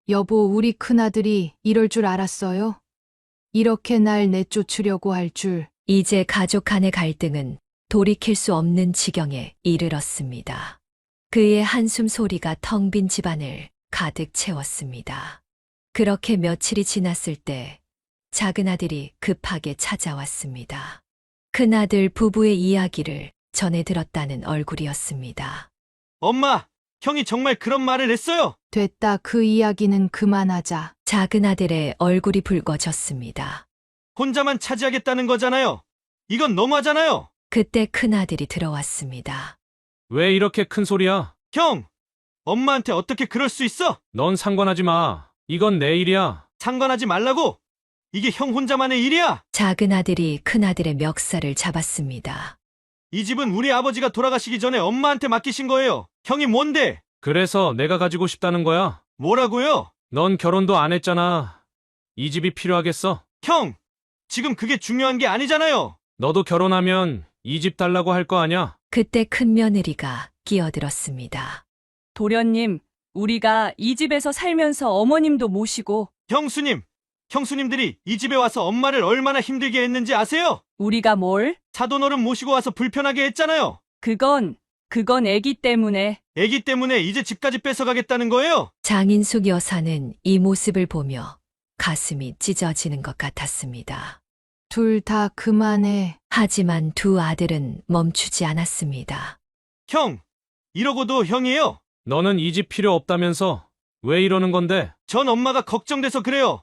여보, 우리 큰아들이 이럴 줄 알았어요? 이렇게 날 내쫓으려고 할 줄. 이제 가족 간의 갈등은 돌이킬 수 없는 지경에 이르렀습니다. 그의 한숨 소리가 텅 빈 집안을 가득 채웠습니다. 그렇게 며칠이 지났을 때 작은 아들이 급하게 찾아왔습니다. 큰아들 부부의 이야기를 전해 들었다는 얼굴이었습니다. 엄마, 형이 정말 그런 말을 했어요. 됐다. 그 이야기는 그만하자. 작은 아들의 얼굴이 붉어졌습니다. 혼자만 차지하겠다는 거잖아요. 이건 너무하잖아요. 그때 큰 아들이 들어왔습니다. 왜 이렇게 큰 소리야? 형, 엄마한테 어떻게 그럴 수 있어? 넌 상관하지 마. 이건 내 일이야. 상관하지 말라고. 이게 형 혼자만의 일이야. 작은 아들이 큰 아들의 멱살을 잡았습니다. 이 집은 우리 아버지가 돌아가시기 전에 엄마한테 맡기신 거예요. 형이 뭔데? 그래서 내가 가지고 싶다는 거야. 뭐라고요? 넌 결혼도 안 했잖아. 이 집이 필요하겠어? 형, 지금 그게 중요한 게 아니잖아요. 너도 결혼하면 이 집 달라고 할 거 아냐? 그때 큰 며느리가 끼어들었습니다. 도련님, 우리가 이 집에서 살면서 어머님도 모시고 형수님들이 이 집에 와서 엄마를 얼마나 힘들게 했는지 아세요? 우리가 뭘? 사돈어른 모시고 와서 불편하게 했잖아요. 그건 애기 때문에. 애기 때문에 이제 집까지 뺏어가겠다는 거예요? 장인숙 여사는 이 모습을 보며 가슴이 찢어지는 것 같았습니다. 둘 다 그만해. 하지만 두 아들은 멈추지 않았습니다. 형, 이러고도 형이에요. 너는 이 집 필요 없다면서 왜 이러는 건데? 전 엄마가 걱정돼서 그래요.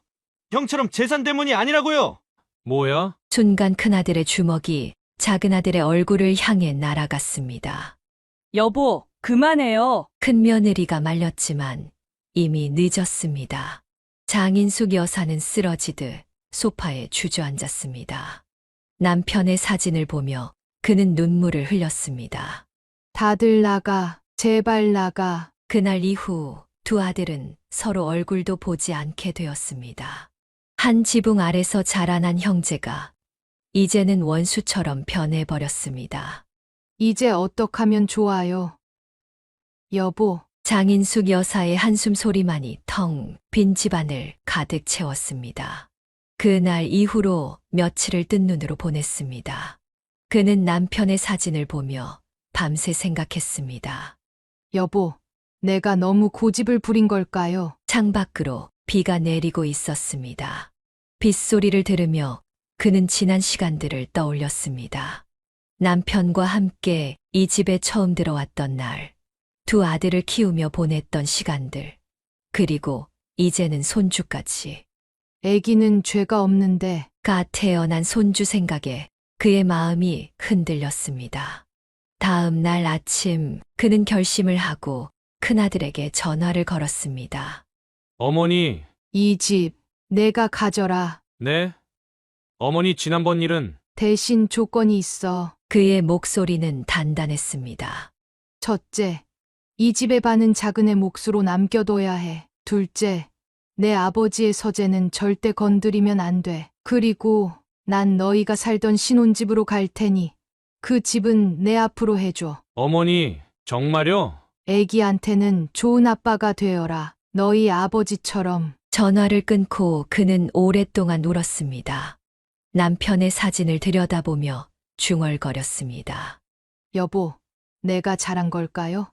형처럼 재산 때문이 아니라고요. 뭐야? 순간 큰아들의 주먹이 작은아들의 얼굴을 향해 날아갔습니다. 여보, 그만해요. 큰며느리가 말렸지만 이미 늦었습니다. 장인숙 여사는 쓰러지듯 소파에 주저앉았습니다. 남편의 사진을 보며 그는 눈물을 흘렸습니다. 다들 나가. 제발 나가. 그날 이후 두 아들은 서로 얼굴도 보지 않게 되었습니다. 한 지붕 아래서 자라난 형제가 이제는 원수처럼 변해버렸습니다. 이제 어떡하면 좋아요? 여보, 장인숙 여사의 한숨 소리만이 텅 빈 집안을 가득 채웠습니다. 그날 이후로 며칠을 뜬 눈으로 보냈습니다. 그는 남편의 사진을 보며 밤새 생각했습니다. 여보, 내가 너무 고집을 부린 걸까요? 창밖으로 비가 내리고 있었습니다. 빗소리를 들으며 그는 지난 시간들을 떠올렸습니다. 남편과 함께 이 집에 처음 들어왔던 날, 두 아들을 키우며 보냈던 시간들, 그리고 이제는 손주까지. 애기는 죄가 없는데. 갓 태어난 손주 생각에 그의 마음이 흔들렸습니다. 다음 날 아침 그는 결심을 하고 큰아들에게 전화를 걸었습니다. 어머니, 이 집 내가 가져라. 네? 어머니 지난번 일은 대신 조건이 있어. 그의 목소리는 단단했습니다. 첫째, 이 집의 반은 작은애 몫으로 남겨둬야 해. 둘째, 내 아버지의 서재는 절대 건드리면 안 돼. 그리고 난 너희가 살던 신혼집으로 갈 테니 그 집은 내 앞으로 해줘. 어머니, 정말요? 애기한테는 좋은 아빠가 되어라. 너희 아버지처럼. 전화를 끊고 그는 오랫동안 울었습니다. 남편의 사진을 들여다보며 중얼거렸습니다. 여보, 내가 잘한 걸까요?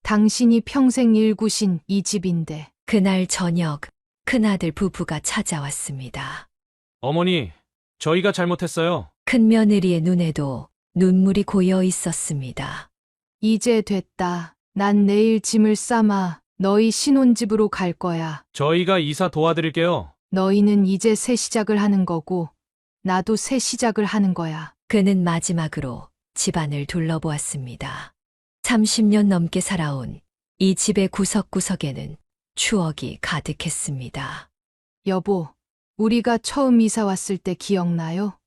당신이 평생 일구신 이 집인데. 그날 저녁 큰아들 부부가 찾아왔습니다. 어머니, 저희가 잘못했어요. 큰며느리의 눈에도 눈물이 고여 있었습니다. 이제 됐다. 난 내일 짐을 싸마 너희 신혼집으로 갈 거야. 저희가 이사 도와드릴게요. 너희는 이제 새 시작을 하는 거고 나도 새 시작을 하는 거야. 그는 마지막으로 집안을 둘러보았습니다. 30년 넘게 살아온 이 집의 구석구석에는 추억이 가득했습니다. 여보, 우리가 처음 이사 왔을 때 기억나요?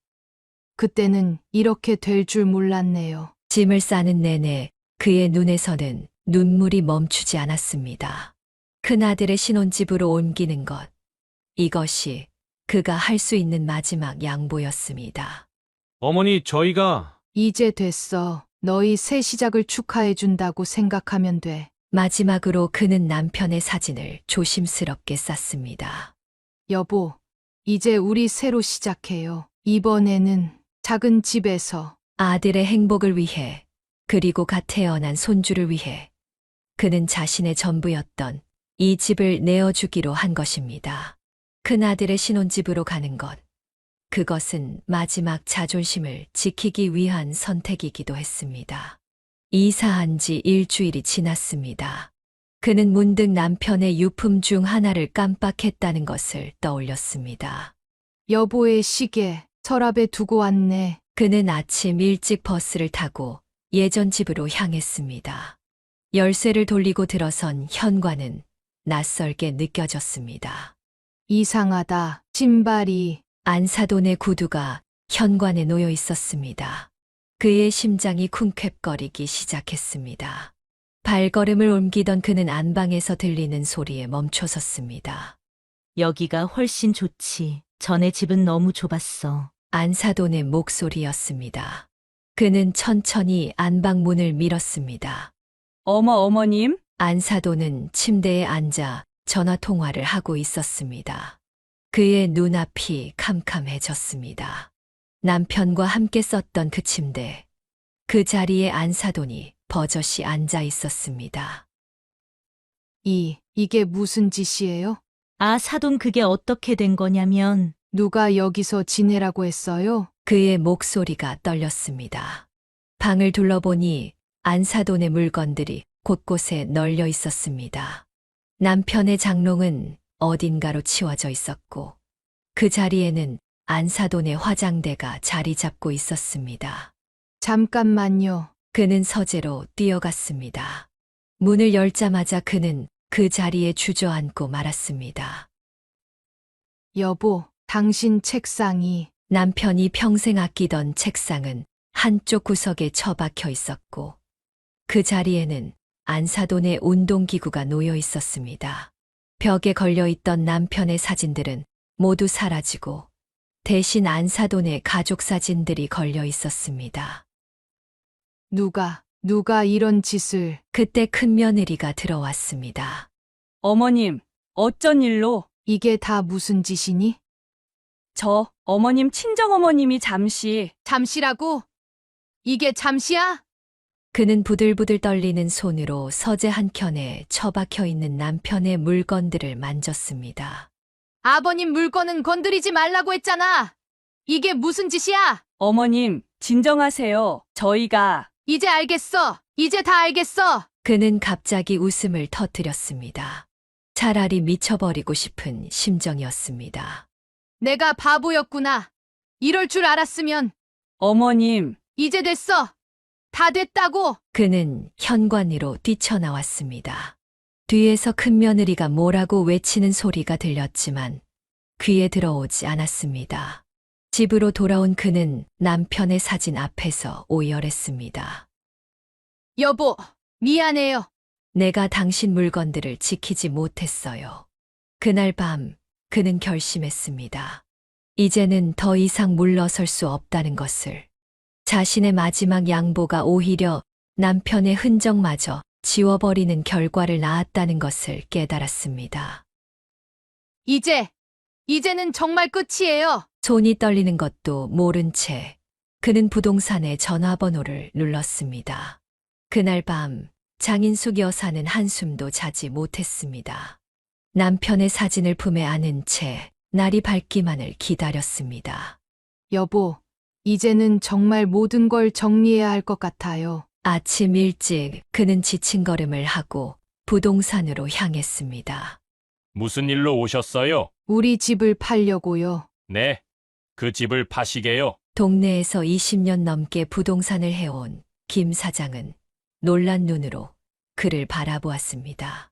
그때는 이렇게 될 줄 몰랐네요. 짐을 싸는 내내 그의 눈에서는 눈물이 멈추지 않았습니다. 큰아들의 신혼집으로 옮기는 것, 이것이 그가 할 수 있는 마지막 양보였습니다. 어머니, 저희가 이제 됐어. 너희 새 시작을 축하해준다고 생각하면 돼. 마지막으로 그는 남편의 사진을 조심스럽게 쌌습니다. 여보, 이제 우리 새로 시작해요. 이번에는 작은 집에서. 아들의 행복을 위해, 그리고 갓 태어난 손주를 위해 그는 자신의 전부였던 이 집을 내어주기로 한 것입니다. 큰아들의 신혼집으로 가는 것, 그것은 마지막 자존심을 지키기 위한 선택이기도 했습니다. 이사한 지 일주일이 지났습니다. 그는 문득 남편의 유품 중 하나를 깜빡했다는 것을 떠올렸습니다. 여보의 시계 서랍에 두고 왔네. 그는 아침 일찍 버스를 타고 예전 집으로 향했습니다. 열쇠를 돌리고 들어선 현관은 낯설게 느껴졌습니다. 이상하다. 신발이. 안사돈의 구두가 현관에 놓여 있었습니다. 그의 심장이 쿵쾅거리기 시작했습니다. 발걸음을 옮기던 그는 안방에서 들리는 소리에 멈춰섰습니다. 여기가 훨씬 좋지. 전에 집은 너무 좁았어. 안사돈의 목소리였습니다. 그는 천천히 안방 문을 밀었습니다. 어머님? 안사돈은 침대에 앉아 전화 통화를 하고 있었습니다. 그의 눈앞이 캄캄해졌습니다. 남편과 함께 썼던 그 침대, 그 자리에 안사돈이 버젓이 앉아 있었습니다. 이게 무슨 짓이에요? 아, 사돈 그게 어떻게 된 거냐면 누가 여기서 지내라고 했어요? 그의 목소리가 떨렸습니다. 방을 둘러보니 안사돈의 물건들이 곳곳에 널려 있었습니다. 남편의 장롱은 어딘가로 치워져 있었고 그 자리에는 안사돈의 화장대가 자리 잡고 있었습니다. 잠깐만요. 그는 서재로 뛰어갔습니다. 문을 열자마자 그는 그 자리에 주저앉고 말았습니다. 여보, 당신 책상이. 남편이 평생 아끼던 책상은 한쪽 구석에 처박혀 있었고 그 자리에는 안사돈의 운동기구가 놓여 있었습니다. 벽에 걸려 있던 남편의 사진들은 모두 사라지고 대신 안사돈의 가족 사진들이 걸려 있었습니다. 누가 이런 짓을. 그때 큰며느리가 들어왔습니다. 어머님, 어쩐 일로? 이게 다 무슨 짓이니? 저 어머님 친정어머님이 잠시라고? 이게 잠시야? 그는 부들부들 떨리는 손으로 서재 한켠에 처박혀 있는 남편의 물건들을 만졌습니다. 아버님 물건은 건드리지 말라고 했잖아. 이게 무슨 짓이야? 어머님, 진정하세요. 저희가 이제 알겠어. 이제 다 알겠어. 그는 갑자기 웃음을 터뜨렸습니다. 차라리 미쳐버리고 싶은 심정이었습니다. 내가 바보였구나. 이럴 줄 알았으면. 어머님, 이제 됐어. 다 됐다고. 그는 현관으로 뛰쳐나왔습니다. 뒤에서 큰며느리가 뭐라고 외치는 소리가 들렸지만 귀에 들어오지 않았습니다. 집으로 돌아온 그는 남편의 사진 앞에서 오열했습니다. 여보, 미안해요. 내가 당신 물건들을 지키지 못했어요. 그날 밤 그는 결심했습니다. 이제는 더 이상 물러설 수 없다는 것을. 자신의 마지막 양보가 오히려 남편의 흔적마저 지워버리는 결과를 낳았다는 것을 깨달았습니다. 이제는 정말 끝이에요. 손이 떨리는 것도 모른 채 그는 부동산의 전화번호를 눌렀습니다. 그날 밤 장인숙 여사는 한숨도 자지 못했습니다. 남편의 사진을 품에 안은 채 날이 밝기만을 기다렸습니다. 여보, 이제는 정말 모든 걸 정리해야 할 것 같아요. 아침 일찍 그는 지친 걸음을 하고 부동산으로 향했습니다. 무슨 일로 오셨어요? 우리 집을 팔려고요. 네. 그 집을 파시게요. 동네에서 20년 넘게 부동산을 해온 김 사장은 놀란 눈으로 그를 바라보았습니다.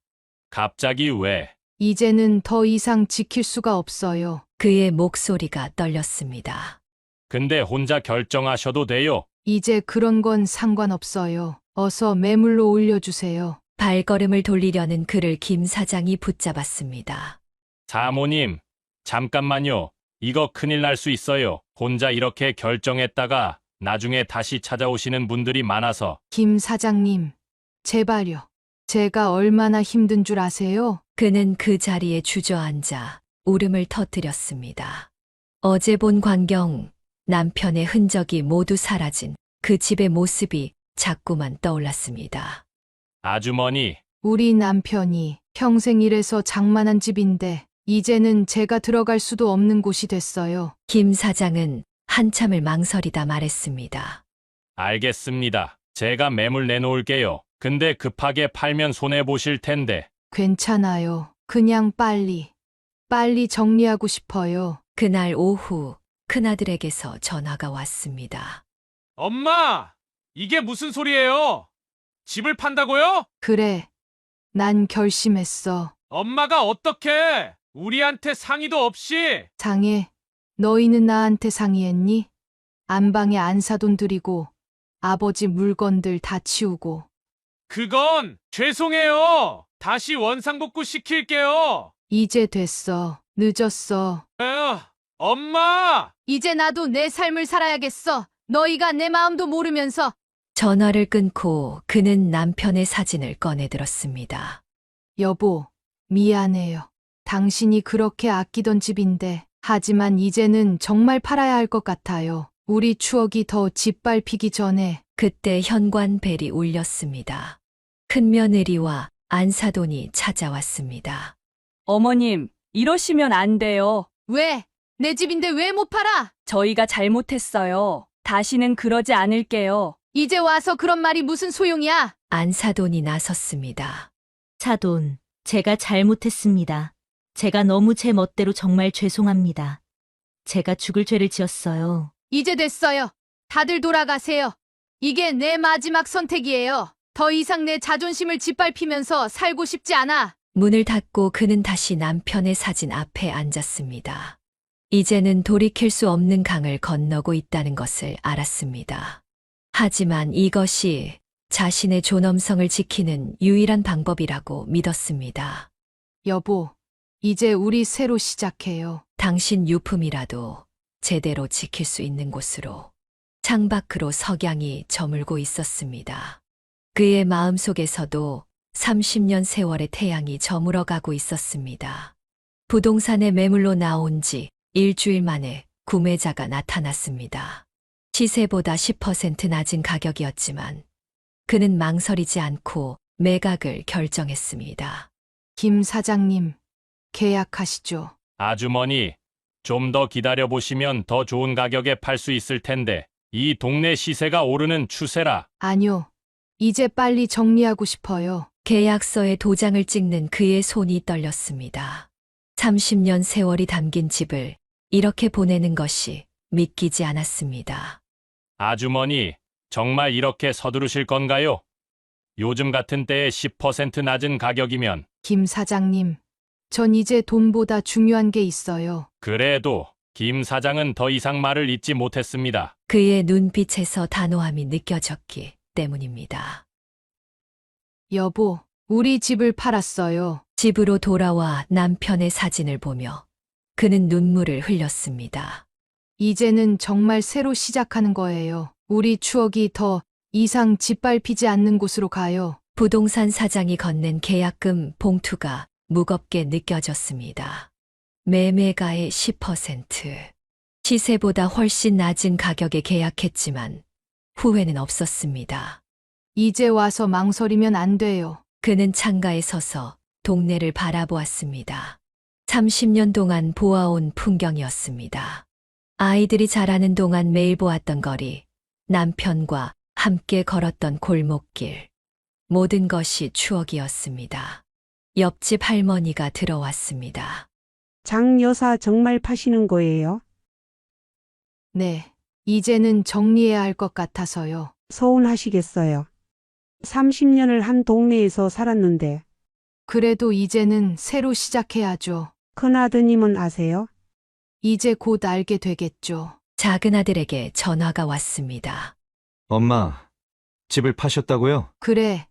갑자기 왜? 이제는 더 이상 지킬 수가 없어요. 그의 목소리가 떨렸습니다. 근데 혼자 결정하셔도 돼요. 이제 그런 건 상관없어요. 어서 매물로 올려주세요. 발걸음을 돌리려는 그를 김 사장이 붙잡았습니다. 사모님, 잠깐만요. 이거 큰일 날 수 있어요. 혼자 이렇게 결정했다가 나중에 다시 찾아오시는 분들이 많아서. 김 사장님, 제발요. 제가 얼마나 힘든 줄 아세요? 그는 그 자리에 주저앉아 울음을 터뜨렸습니다. 어제 본 광경, 남편의 흔적이 모두 사라진 그 집의 모습이 자꾸만 떠올랐습니다. 아주머니, 우리 남편이 평생 일해서 장만한 집인데 이제는 제가 들어갈 수도 없는 곳이 됐어요. 김 사장은 한참을 망설이다 말했습니다. 알겠습니다. 제가 매물 내놓을게요. 근데 급하게 팔면 손해보실 텐데. 괜찮아요. 그냥 빨리 정리하고 싶어요. 그날 오후 큰아들에게서 전화가 왔습니다. 엄마! 이게 무슨 소리예요? 집을 판다고요? 그래. 난 결심했어. 엄마가 어떻게 우리한테 상의도 없이? 상해. 너희는 나한테 상의했니? 안방에 안사돈 들이고 아버지 물건들 다 치우고. 그건 죄송해요. 다시 원상복구 시킬게요. 이제 됐어. 늦었어. 에휴, 엄마! 이제 나도 내 삶을 살아야겠어. 너희가 내 마음도 모르면서. 전화를 끊고 그는 남편의 사진을 꺼내 들었습니다. 여보, 미안해요. 당신이 그렇게 아끼던 집인데. 하지만 이제는 정말 팔아야 할 것 같아요. 우리 추억이 더 짓밟히기 전에. 그때 현관벨이 울렸습니다. 큰며느리와 안사돈이 찾아왔습니다. 어머님, 이러시면 안 돼요. 왜? 내 집인데 왜 못 팔아? 저희가 잘못했어요. 다시는 그러지 않을게요. 이제 와서 그런 말이 무슨 소용이야? 안사돈이 나섰습니다. 사돈, 제가 잘못했습니다. 제가 너무 제 멋대로 정말 죄송합니다. 제가 죽을 죄를 지었어요. 이제 됐어요. 다들 돌아가세요. 이게 내 마지막 선택이에요. 더 이상 내 자존심을 짓밟히면서 살고 싶지 않아. 문을 닫고 그는 다시 남편의 사진 앞에 앉았습니다. 이제는 돌이킬 수 없는 강을 건너고 있다는 것을 알았습니다. 하지만 이것이 자신의 존엄성을 지키는 유일한 방법이라고 믿었습니다. 여보, 이제 우리 새로 시작해요. 당신 유품이라도 제대로 지킬 수 있는 곳으로. 창밖으로 석양이 저물고 있었습니다. 그의 마음속에서도 30년 세월의 태양이 저물어가고 있었습니다. 부동산에 매물로 나온 지 일주일 만에 구매자가 나타났습니다. 시세보다 10% 낮은 가격이었지만 그는 망설이지 않고 매각을 결정했습니다. 김 사장님, 계약하시죠. 아주머니, 좀 더 기다려보시면 더 좋은 가격에 팔 수 있을 텐데, 이 동네 시세가 오르는 추세라. 아니요. 이제 빨리 정리하고 싶어요. 계약서에 도장을 찍는 그의 손이 떨렸습니다. 30년 세월이 담긴 집을 이렇게 보내는 것이 믿기지 않았습니다. 아주머니, 정말 이렇게 서두르실 건가요? 요즘 같은 때에 10% 낮은 가격이면. 김 사장님, 전 이제 돈보다 중요한 게 있어요. 그래도 김 사장은 더 이상 말을 잇지 못했습니다. 그의 눈빛에서 단호함이 느껴졌기 때문입니다. 여보, 우리 집을 팔았어요. 집으로 돌아와 남편의 사진을 보며 그는 눈물을 흘렸습니다. 이제는 정말 새로 시작하는 거예요. 우리 추억이 더 이상 짓밟히지 않는 곳으로 가요. 부동산 사장이 건넨 계약금 봉투가 무겁게 느껴졌습니다. 매매가의 10%. 시세보다 훨씬 낮은 가격에 계약했지만 후회는 없었습니다. 이제 와서 망설이면 안 돼요. 그는 창가에 서서 동네를 바라보았습니다. 30년 동안 보아온 풍경이었습니다. 아이들이 자라는 동안 매일 보았던 거리, 남편과 함께 걸었던 골목길. 모든 것이 추억이었습니다. 옆집 할머니가 들어왔습니다. 장 여사 정말 파시는 거예요? 네. 이제는 정리해야 할 것 같아서요. 서운하시겠어요. 30년을 한 동네에서 살았는데. 그래도 이제는 새로 시작해야죠. 큰아드님은 아세요? 이제 곧 알게 되겠죠. 작은 아들에게 전화가 왔습니다. 엄마, 집을 파셨다고요? 그래.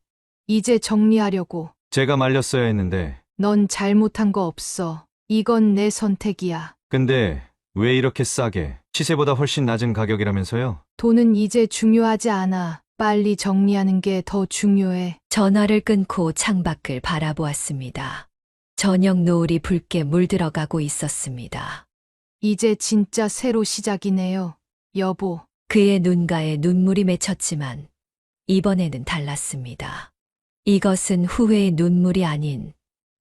이제 정리하려고. 제가 말렸어야 했는데. 넌 잘못한 거 없어. 이건 내 선택이야. 근데 왜 이렇게 싸게? 시세보다 훨씬 낮은 가격이라면서요? 돈은 이제 중요하지 않아. 빨리 정리하는 게 더 중요해. 전화를 끊고 창밖을 바라보았습니다. 저녁 노을이 붉게 물들어가고 있었습니다. 이제 진짜 새로 시작이네요. 여보. 그의 눈가에 눈물이 맺혔지만 이번에는 달랐습니다. 이것은 후회의 눈물이 아닌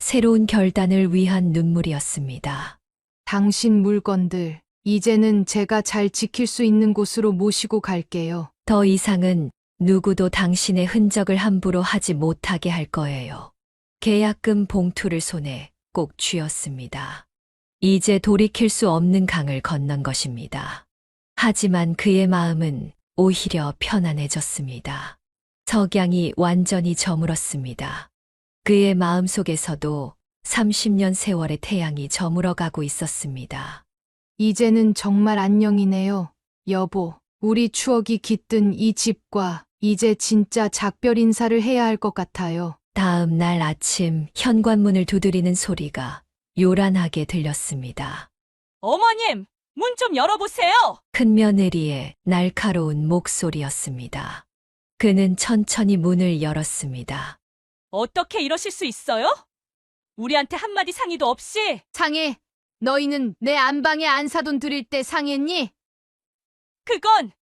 새로운 결단을 위한 눈물이었습니다. 당신 물건들, 이제는 제가 잘 지킬 수 있는 곳으로 모시고 갈게요. 더 이상은 누구도 당신의 흔적을 함부로 하지 못하게 할 거예요. 계약금 봉투를 손에 꼭 쥐었습니다. 이제 돌이킬 수 없는 강을 건넌 것입니다. 하지만 그의 마음은 오히려 편안해졌습니다. 석양이 완전히 저물었습니다. 그의 마음속에서도 30년 세월의 태양이 저물어가고 있었습니다. 이제는 정말 안녕이네요. 여보, 우리 추억이 깃든 이 집과 이제 진짜 작별 인사를 해야 할 것 같아요. 다음 날 아침 현관문을 두드리는 소리가 요란하게 들렸습니다. 어머님, 문 좀 열어보세요. 큰며느리의 날카로운 목소리였습니다. 그는 천천히 문을 열었습니다. 어떻게 이러실 수 있어요? 우리한테 한마디 상의도 없이. 상해, 너희는 내 안방에 안사돈 드릴 때 상했니?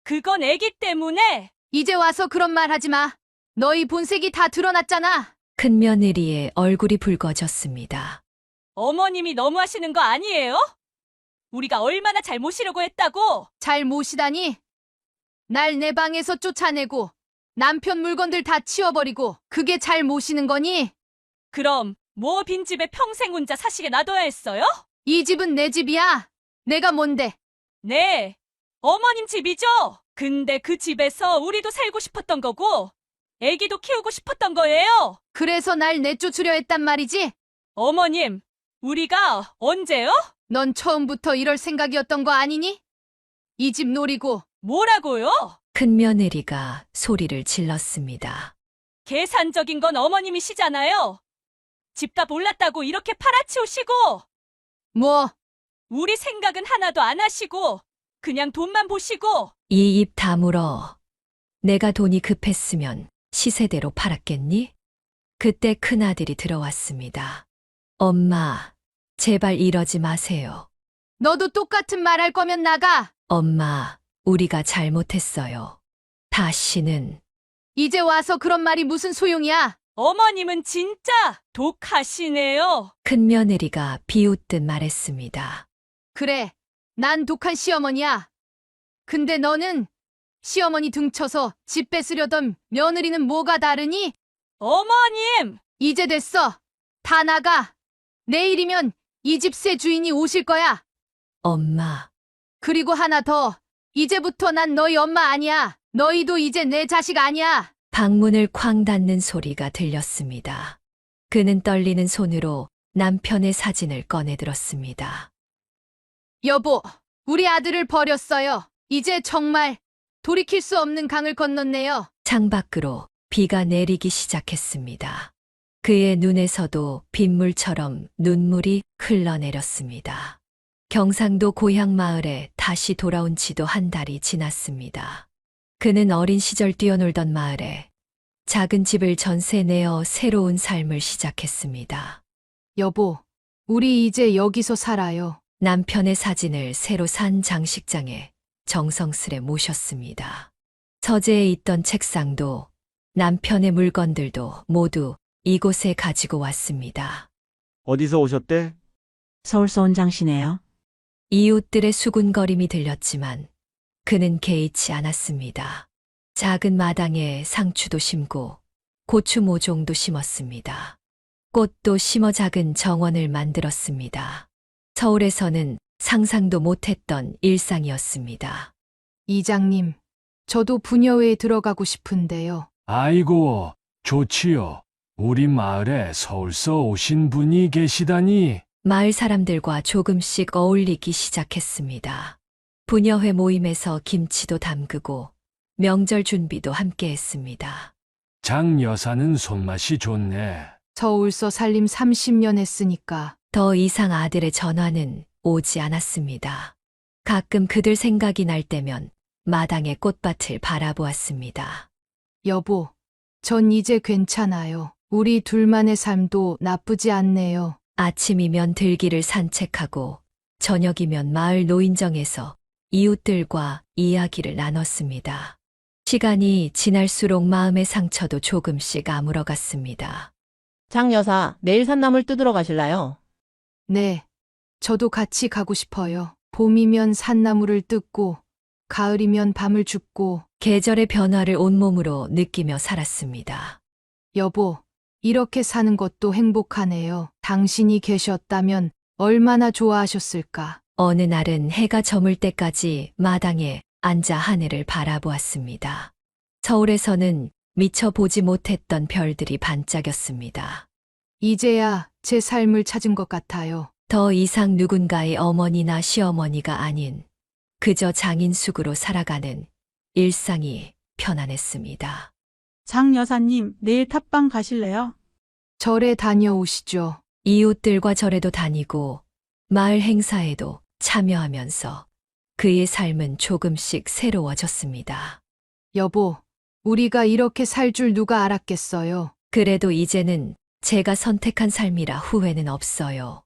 그건 애기 때문에. 이제 와서 그런 말 하지 마. 너희 본색이 다 드러났잖아. 큰며느리의 얼굴이 붉어졌습니다. 어머님이 너무하시는 거 아니에요? 우리가 얼마나 잘 모시려고 했다고. 잘 모시다니? 날 내 방에서 쫓아내고 남편 물건들 다 치워버리고 그게 잘 모시는 거니? 그럼 뭐 빈집에 평생 혼자 사시게 놔둬야 했어요? 이 집은 내 집이야. 내가 뭔데? 네, 어머님 집이죠. 근데 그 집에서 우리도 살고 싶었던 거고 애기도 키우고 싶었던 거예요. 그래서 날 내쫓으려 했단 말이지? 어머님, 우리가 언제요? 넌 처음부터 이럴 생각이었던 거 아니니? 이 집 노리고. 뭐라고요? 큰며느리가 소리를 질렀습니다. 계산적인 건 어머님이시잖아요. 집값 올랐다고 이렇게 팔아치우시고 뭐? 우리 생각은 하나도 안 하시고 그냥 돈만 보시고. 이 입 다물어. 내가 돈이 급했으면 시세대로 팔았겠니? 그때 큰아들이 들어왔습니다. 엄마, 제발 이러지 마세요. 너도 똑같은 말 할 거면 나가. 엄마, 우리가 잘못했어요. 다시는. 이제 와서 그런 말이 무슨 소용이야? 어머님은 진짜 독하시네요. 큰며느리가 비웃듯 말했습니다. 그래, 난 독한 시어머니야. 근데 너는 시어머니 등쳐서 집 뺏으려던 며느리는 뭐가 다르니? 어머님! 이제 됐어. 다 나가. 내일이면 이 집 새 주인이 오실 거야. 엄마, 그리고 하나 더. 이제부터 난 너희 엄마 아니야. 너희도 이제 내 자식 아니야. 방문을 쾅 닫는 소리가 들렸습니다. 그는 떨리는 손으로 남편의 사진을 꺼내들었습니다. 여보, 우리 아들을 버렸어요. 이제 정말 돌이킬 수 없는 강을 건넜네요. 창밖으로 비가 내리기 시작했습니다. 그의 눈에서도 빗물처럼 눈물이 흘러내렸습니다. 경상도 고향 마을에 다시 돌아온 지도 한 달이 지났습니다. 그는 어린 시절 뛰어놀던 마을에 작은 집을 전세 내어 새로운 삶을 시작했습니다. 여보, 우리 이제 여기서 살아요. 남편의 사진을 새로 산 장식장에 정성스레 모셨습니다. 서재에 있던 책상도 남편의 물건들도 모두 이곳에 가지고 왔습니다. 어디서 오셨대? 서울서 온 장씨네요. 이웃들의 수군거림이 들렸지만 그는 개의치 않았습니다. 작은 마당에 상추도 심고 고추 모종도 심었습니다. 꽃도 심어 작은 정원을 만들었습니다. 서울에서는 상상도 못했던 일상이었습니다. 이장님, 저도 부녀회에 들어가고 싶은데요. 아이고, 좋지요. 우리 마을에 서울서 오신 분이 계시다니. 마을 사람들과 조금씩 어울리기 시작했습니다. 부녀회 모임에서 김치도 담그고 명절 준비도 함께 했습니다. 장 여사는 손맛이 좋네. 서울서 살림 30년 했으니까. 더 이상 아들의 전화는 오지 않았습니다. 가끔 그들 생각이 날 때면 마당의 꽃밭을 바라보았습니다. 여보, 전 이제 괜찮아요. 우리 둘만의 삶도 나쁘지 않네요. 아침이면 들기를 산책하고 저녁이면 마을 노인정에서 이웃들과 이야기를 나눴습니다. 시간이 지날수록 마음의 상처도 조금씩 아물어갔습니다. 장 여사, 내일 산나물 뜯으러 가실라요? 네. 저도 같이 가고 싶어요. 봄이면 산나물을 뜯고, 가을이면 밤을 줍고, 계절의 변화를 온몸으로 느끼며 살았습니다. 여보, 이렇게 사는 것도 행복하네요. 당신이 계셨다면 얼마나 좋아하셨을까. 어느 날은 해가 저물 때까지 마당에 앉아 하늘을 바라보았습니다. 서울에서는 미처 보지 못했던 별들이 반짝였습니다. 이제야 제 삶을 찾은 것 같아요. 더 이상 누군가의 어머니나 시어머니가 아닌 그저 장인숙으로 살아가는 일상이 편안했습니다. 장 여사님, 내일 탑방 가실래요? 절에 다녀오시죠. 이웃들과 절에도 다니고 마을 행사에도 참여하면서 그의 삶은 조금씩 새로워졌습니다. 여보, 우리가 이렇게 살 줄 누가 알았겠어요. 그래도 이제는 제가 선택한 삶이라 후회는 없어요.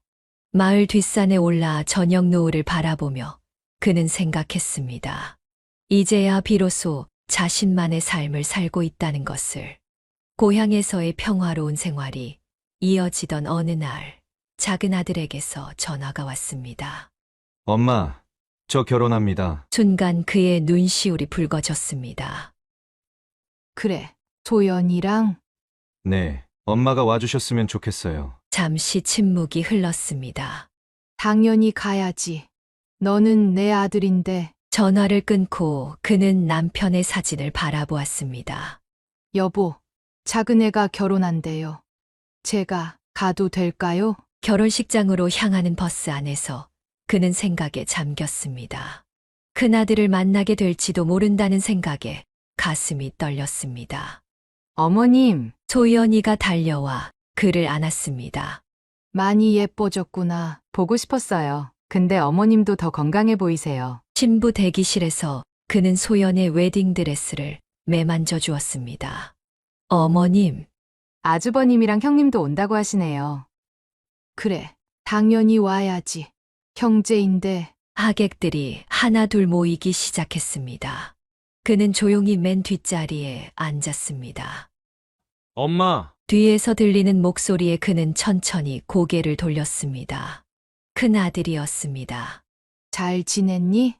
마을 뒷산에 올라 저녁 노을을 바라보며 그는 생각했습니다. 이제야 비로소 자신만의 삶을 살고 있다는 것을. 고향에서의 평화로운 생활이 이어지던 어느 날 작은 아들에게서 전화가 왔습니다. 엄마, 저 결혼합니다. 순간 그의 눈시울이 붉어졌습니다. 그래, 소연이랑 네, 엄마가 와주셨으면 좋겠어요. 잠시 침묵이 흘렀습니다. 당연히 가야지. 너는 내 아들인데. 전화를 끊고 그는 남편의 사진을 바라보았습니다. 여보, 작은애가 결혼한대요. 제가 가도 될까요? 결혼식장으로 향하는 버스 안에서 그는 생각에 잠겼습니다. 큰아들을 만나게 될지도 모른다는 생각에 가슴이 떨렸습니다. 어머님, 소연이가 달려와 그를 안았습니다. 많이 예뻐졌구나. 보고 싶었어요. 근데 어머님도 더 건강해 보이세요. 신부 대기실에서 그는 소연의 웨딩드레스를 매만져 주었습니다. 어머님, 아주버님이랑 형님도 온다고 하시네요. 그래, 당연히 와야지. 형제인데. 하객들이 하나둘 모이기 시작했습니다. 그는 조용히 맨 뒷자리에 앉았습니다. 엄마, 뒤에서 들리는 목소리에 그는 천천히 고개를 돌렸습니다. 큰 아들이었습니다. 잘 지냈니?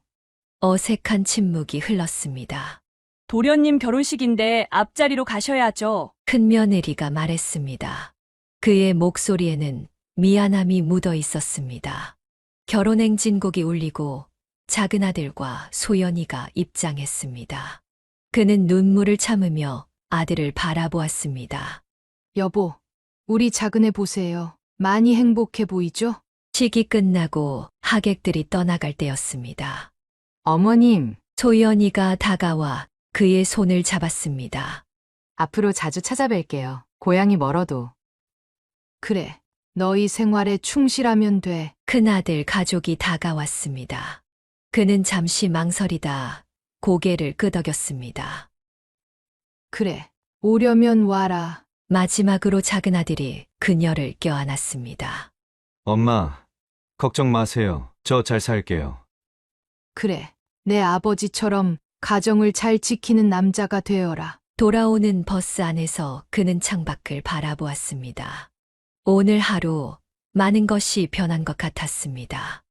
어색한 침묵이 흘렀습니다. 도련님 결혼식인데 앞자리로 가셔야죠. 큰 며느리가 말했습니다. 그의 목소리에는 미안함이 묻어 있었습니다. 결혼 행진곡이 울리고 작은 아들과 소연이가 입장했습니다. 그는 눈물을 참으며 아들을 바라보았습니다. 여보, 우리 작은애 보세요. 많이 행복해 보이죠? 식이 끝나고 하객들이 떠나갈 때였습니다. 어머님, 소연이가 다가와 그의 손을 잡았습니다. 앞으로 자주 찾아뵐게요. 고향이 멀어도. 그래, 너희 생활에 충실하면 돼. 큰아들 가족이 다가왔습니다. 그는 잠시 망설이다 고개를 끄덕였습니다. 그래, 오려면 와라. 마지막으로 작은 아들이 그녀를 껴안았습니다. 엄마, 걱정 마세요. 저 잘 살게요. 그래, 내 아버지처럼 가정을 잘 지키는 남자가 되어라. 돌아오는 버스 안에서 그는 창밖을 바라보았습니다. 오늘 하루 많은 것이 변한 것 같았습니다.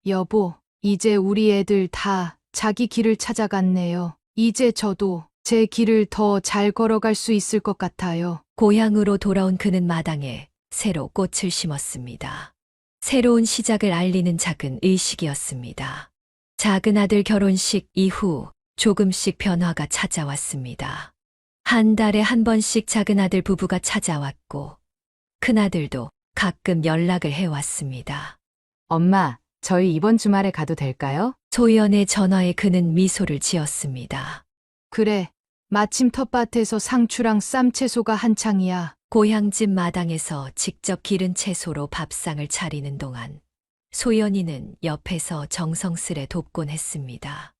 여보, 이제 우리 애들 다 자기 길을 찾아갔네요. 이제 저도 제 길을 더 잘 걸어갈 수 있을 것 같아요. 고향으로 돌아온 그는 마당에 새로 꽃을 심었습니다. 새로운 시작을 알리는 작은 의식이었습니다. 작은 아들 결혼식 이후 조금씩 변화가 찾아왔습니다. 한 달에 한 번씩 작은 아들 부부가 찾아왔고 큰아들도 가끔 연락을 해왔습니다. 엄마, 저희 이번 주말에 가도 될까요? 소연의 전화에 그는 미소를 지었습니다. 그래, 마침 텃밭에서 상추랑 쌈채소가 한창이야. 고향집 마당에서 직접 기른 채소로 밥상을 차리는 동안 소연이는 옆에서 정성스레 돕곤 했습니다.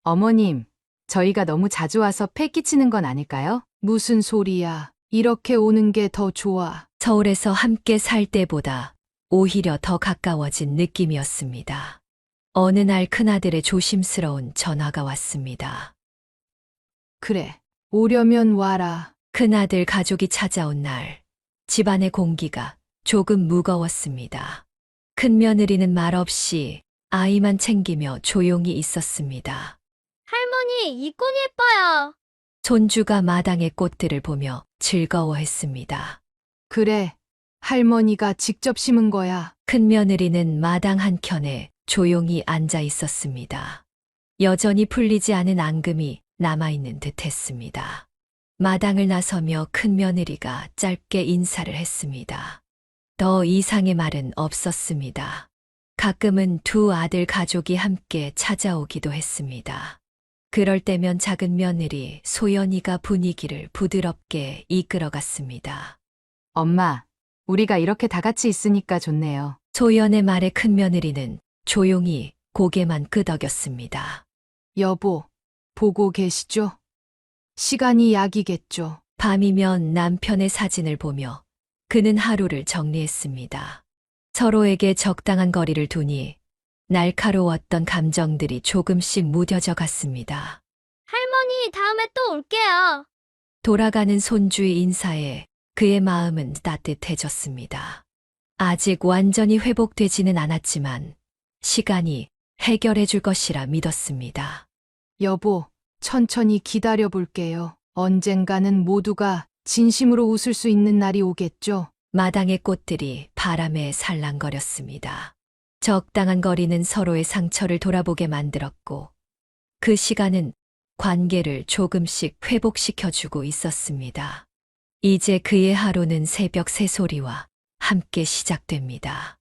어머님, 저희가 너무 자주 와서 패 끼치는 건 아닐까요? 무슨 소리야. 이렇게 오는 게 더 좋아. 서울에서 함께 살 때보다 오히려 더 가까워진 느낌이었습니다. 어느 날 큰아들의 조심스러운 전화가 왔습니다. 그래, 오려면 와라. 큰아들 가족이 찾아온 날 집안의 공기가 조금 무거웠습니다. 큰 며느리는 말없이 아이만 챙기며 조용히 있었습니다. 할머니, 이 꽃 예뻐요. 손주가 마당의 꽃들을 보며 즐거워했습니다. 그래, 할머니가 직접 심은 거야. 큰 며느리는 마당 한켠에 조용히 앉아 있었습니다. 여전히 풀리지 않은 앙금이 남아있는 듯 했습니다. 마당을 나서며 큰 며느리가 짧게 인사를 했습니다. 더 이상의 말은 없었습니다. 가끔은 두 아들 가족이 함께 찾아오기도 했습니다. 그럴 때면 작은 며느리 소연이가 분위기를 부드럽게 이끌어갔습니다. 엄마, 우리가 이렇게 다 같이 있으니까 좋네요. 소연의 말에 큰 며느리는 조용히 고개만 끄덕였습니다. 여보, 보고 계시죠? 시간이 약이겠죠. 밤이면 남편의 사진을 보며 그는 하루를 정리했습니다. 서로에게 적당한 거리를 두니 날카로웠던 감정들이 조금씩 무뎌져 갔습니다. 할머니, 다음에 또 올게요. 돌아가는 손주의 인사에 그의 마음은 따뜻해졌습니다. 아직 완전히 회복되지는 않았지만 시간이 해결해 줄 것이라 믿었습니다. 여보, 천천히 기다려 볼게요. 언젠가는 모두가 진심으로 웃을 수 있는 날이 오겠죠? 마당의 꽃들이 바람에 살랑거렸습니다. 적당한 거리는 서로의 상처를 돌아보게 만들었고 그 시간은 관계를 조금씩 회복시켜주고 있었습니다. 이제 그의 하루는 새벽 새소리와 함께 시작됩니다.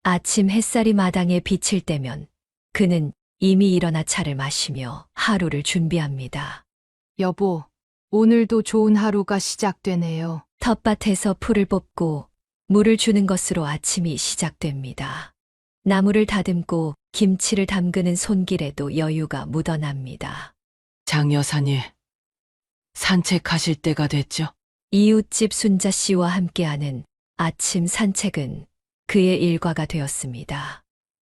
아침 햇살이 마당에 비칠 때면 그는 이미 일어나 차를 마시며 하루를 준비합니다. 여보, 오늘도 좋은 하루가 시작되네요. 텃밭에서 풀을 뽑고 물을 주는 것으로 아침이 시작됩니다. 나무를 다듬고 김치를 담그는 손길에도 여유가 묻어납니다. 장 여사님, 산책하실 때가 됐죠? 이웃집 순자 씨와 함께하는 아침 산책은 그의 일과가 되었습니다.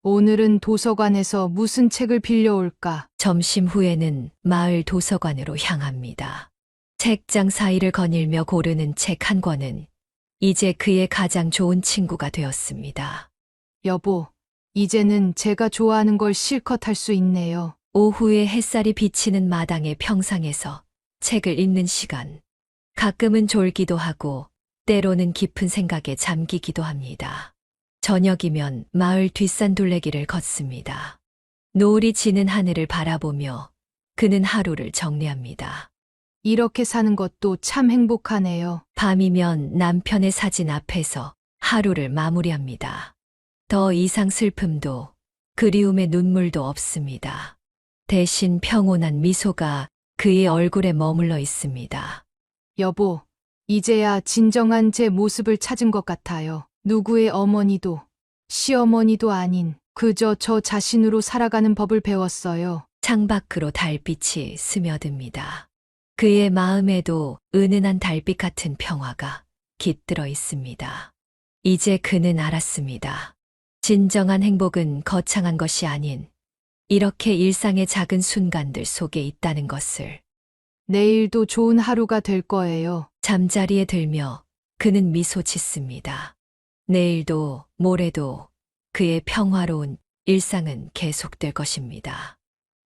오늘은 도서관에서 무슨 책을 빌려올까? 점심 후에는 마을 도서관으로 향합니다. 책장 사이를 거닐며 고르는 책 한 권은 이제 그의 가장 좋은 친구가 되었습니다. 여보, 이제는 제가 좋아하는 걸 실컷 할 수 있네요. 오후에 햇살이 비치는 마당의 평상에서 책을 읽는 시간. 가끔은 졸기도 하고 때로는 깊은 생각에 잠기기도 합니다. 저녁이면 마을 뒷산 둘레길을 걷습니다. 노을이 지는 하늘을 바라보며 그는 하루를 정리합니다. 이렇게 사는 것도 참 행복하네요. 밤이면 남편의 사진 앞에서 하루를 마무리합니다. 더 이상 슬픔도 그리움의 눈물도 없습니다. 대신 평온한 미소가 그의 얼굴에 머물러 있습니다. 여보, 이제야 진정한 제 모습을 찾은 것 같아요. 누구의 어머니도 시어머니도 아닌 그저 저 자신으로 살아가는 법을 배웠어요. 창밖으로 달빛이 스며듭니다. 그의 마음에도 은은한 달빛 같은 평화가 깃들어 있습니다. 이제 그는 알았습니다. 진정한 행복은 거창한 것이 아닌 이렇게 일상의 작은 순간들 속에 있다는 것을. 내일도 좋은 하루가 될 거예요. 잠자리에 들며 그는 미소 짓습니다. 내일도 모레도 그의 평화로운 일상은 계속될 것입니다.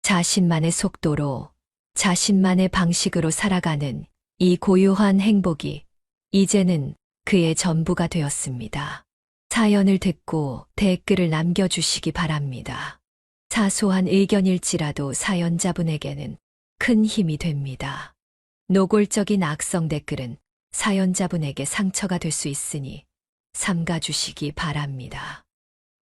자신만의 속도로 자신만의 방식으로 살아가는 이 고요한 행복이 이제는 그의 전부가 되었습니다. 사연을 듣고 댓글을 남겨주시기 바랍니다. 사소한 의견일지라도 사연자분에게는 큰 힘이 됩니다. 노골적인 악성 댓글은 사연자분에게 상처가 될 수 있으니 삼가주시기 바랍니다.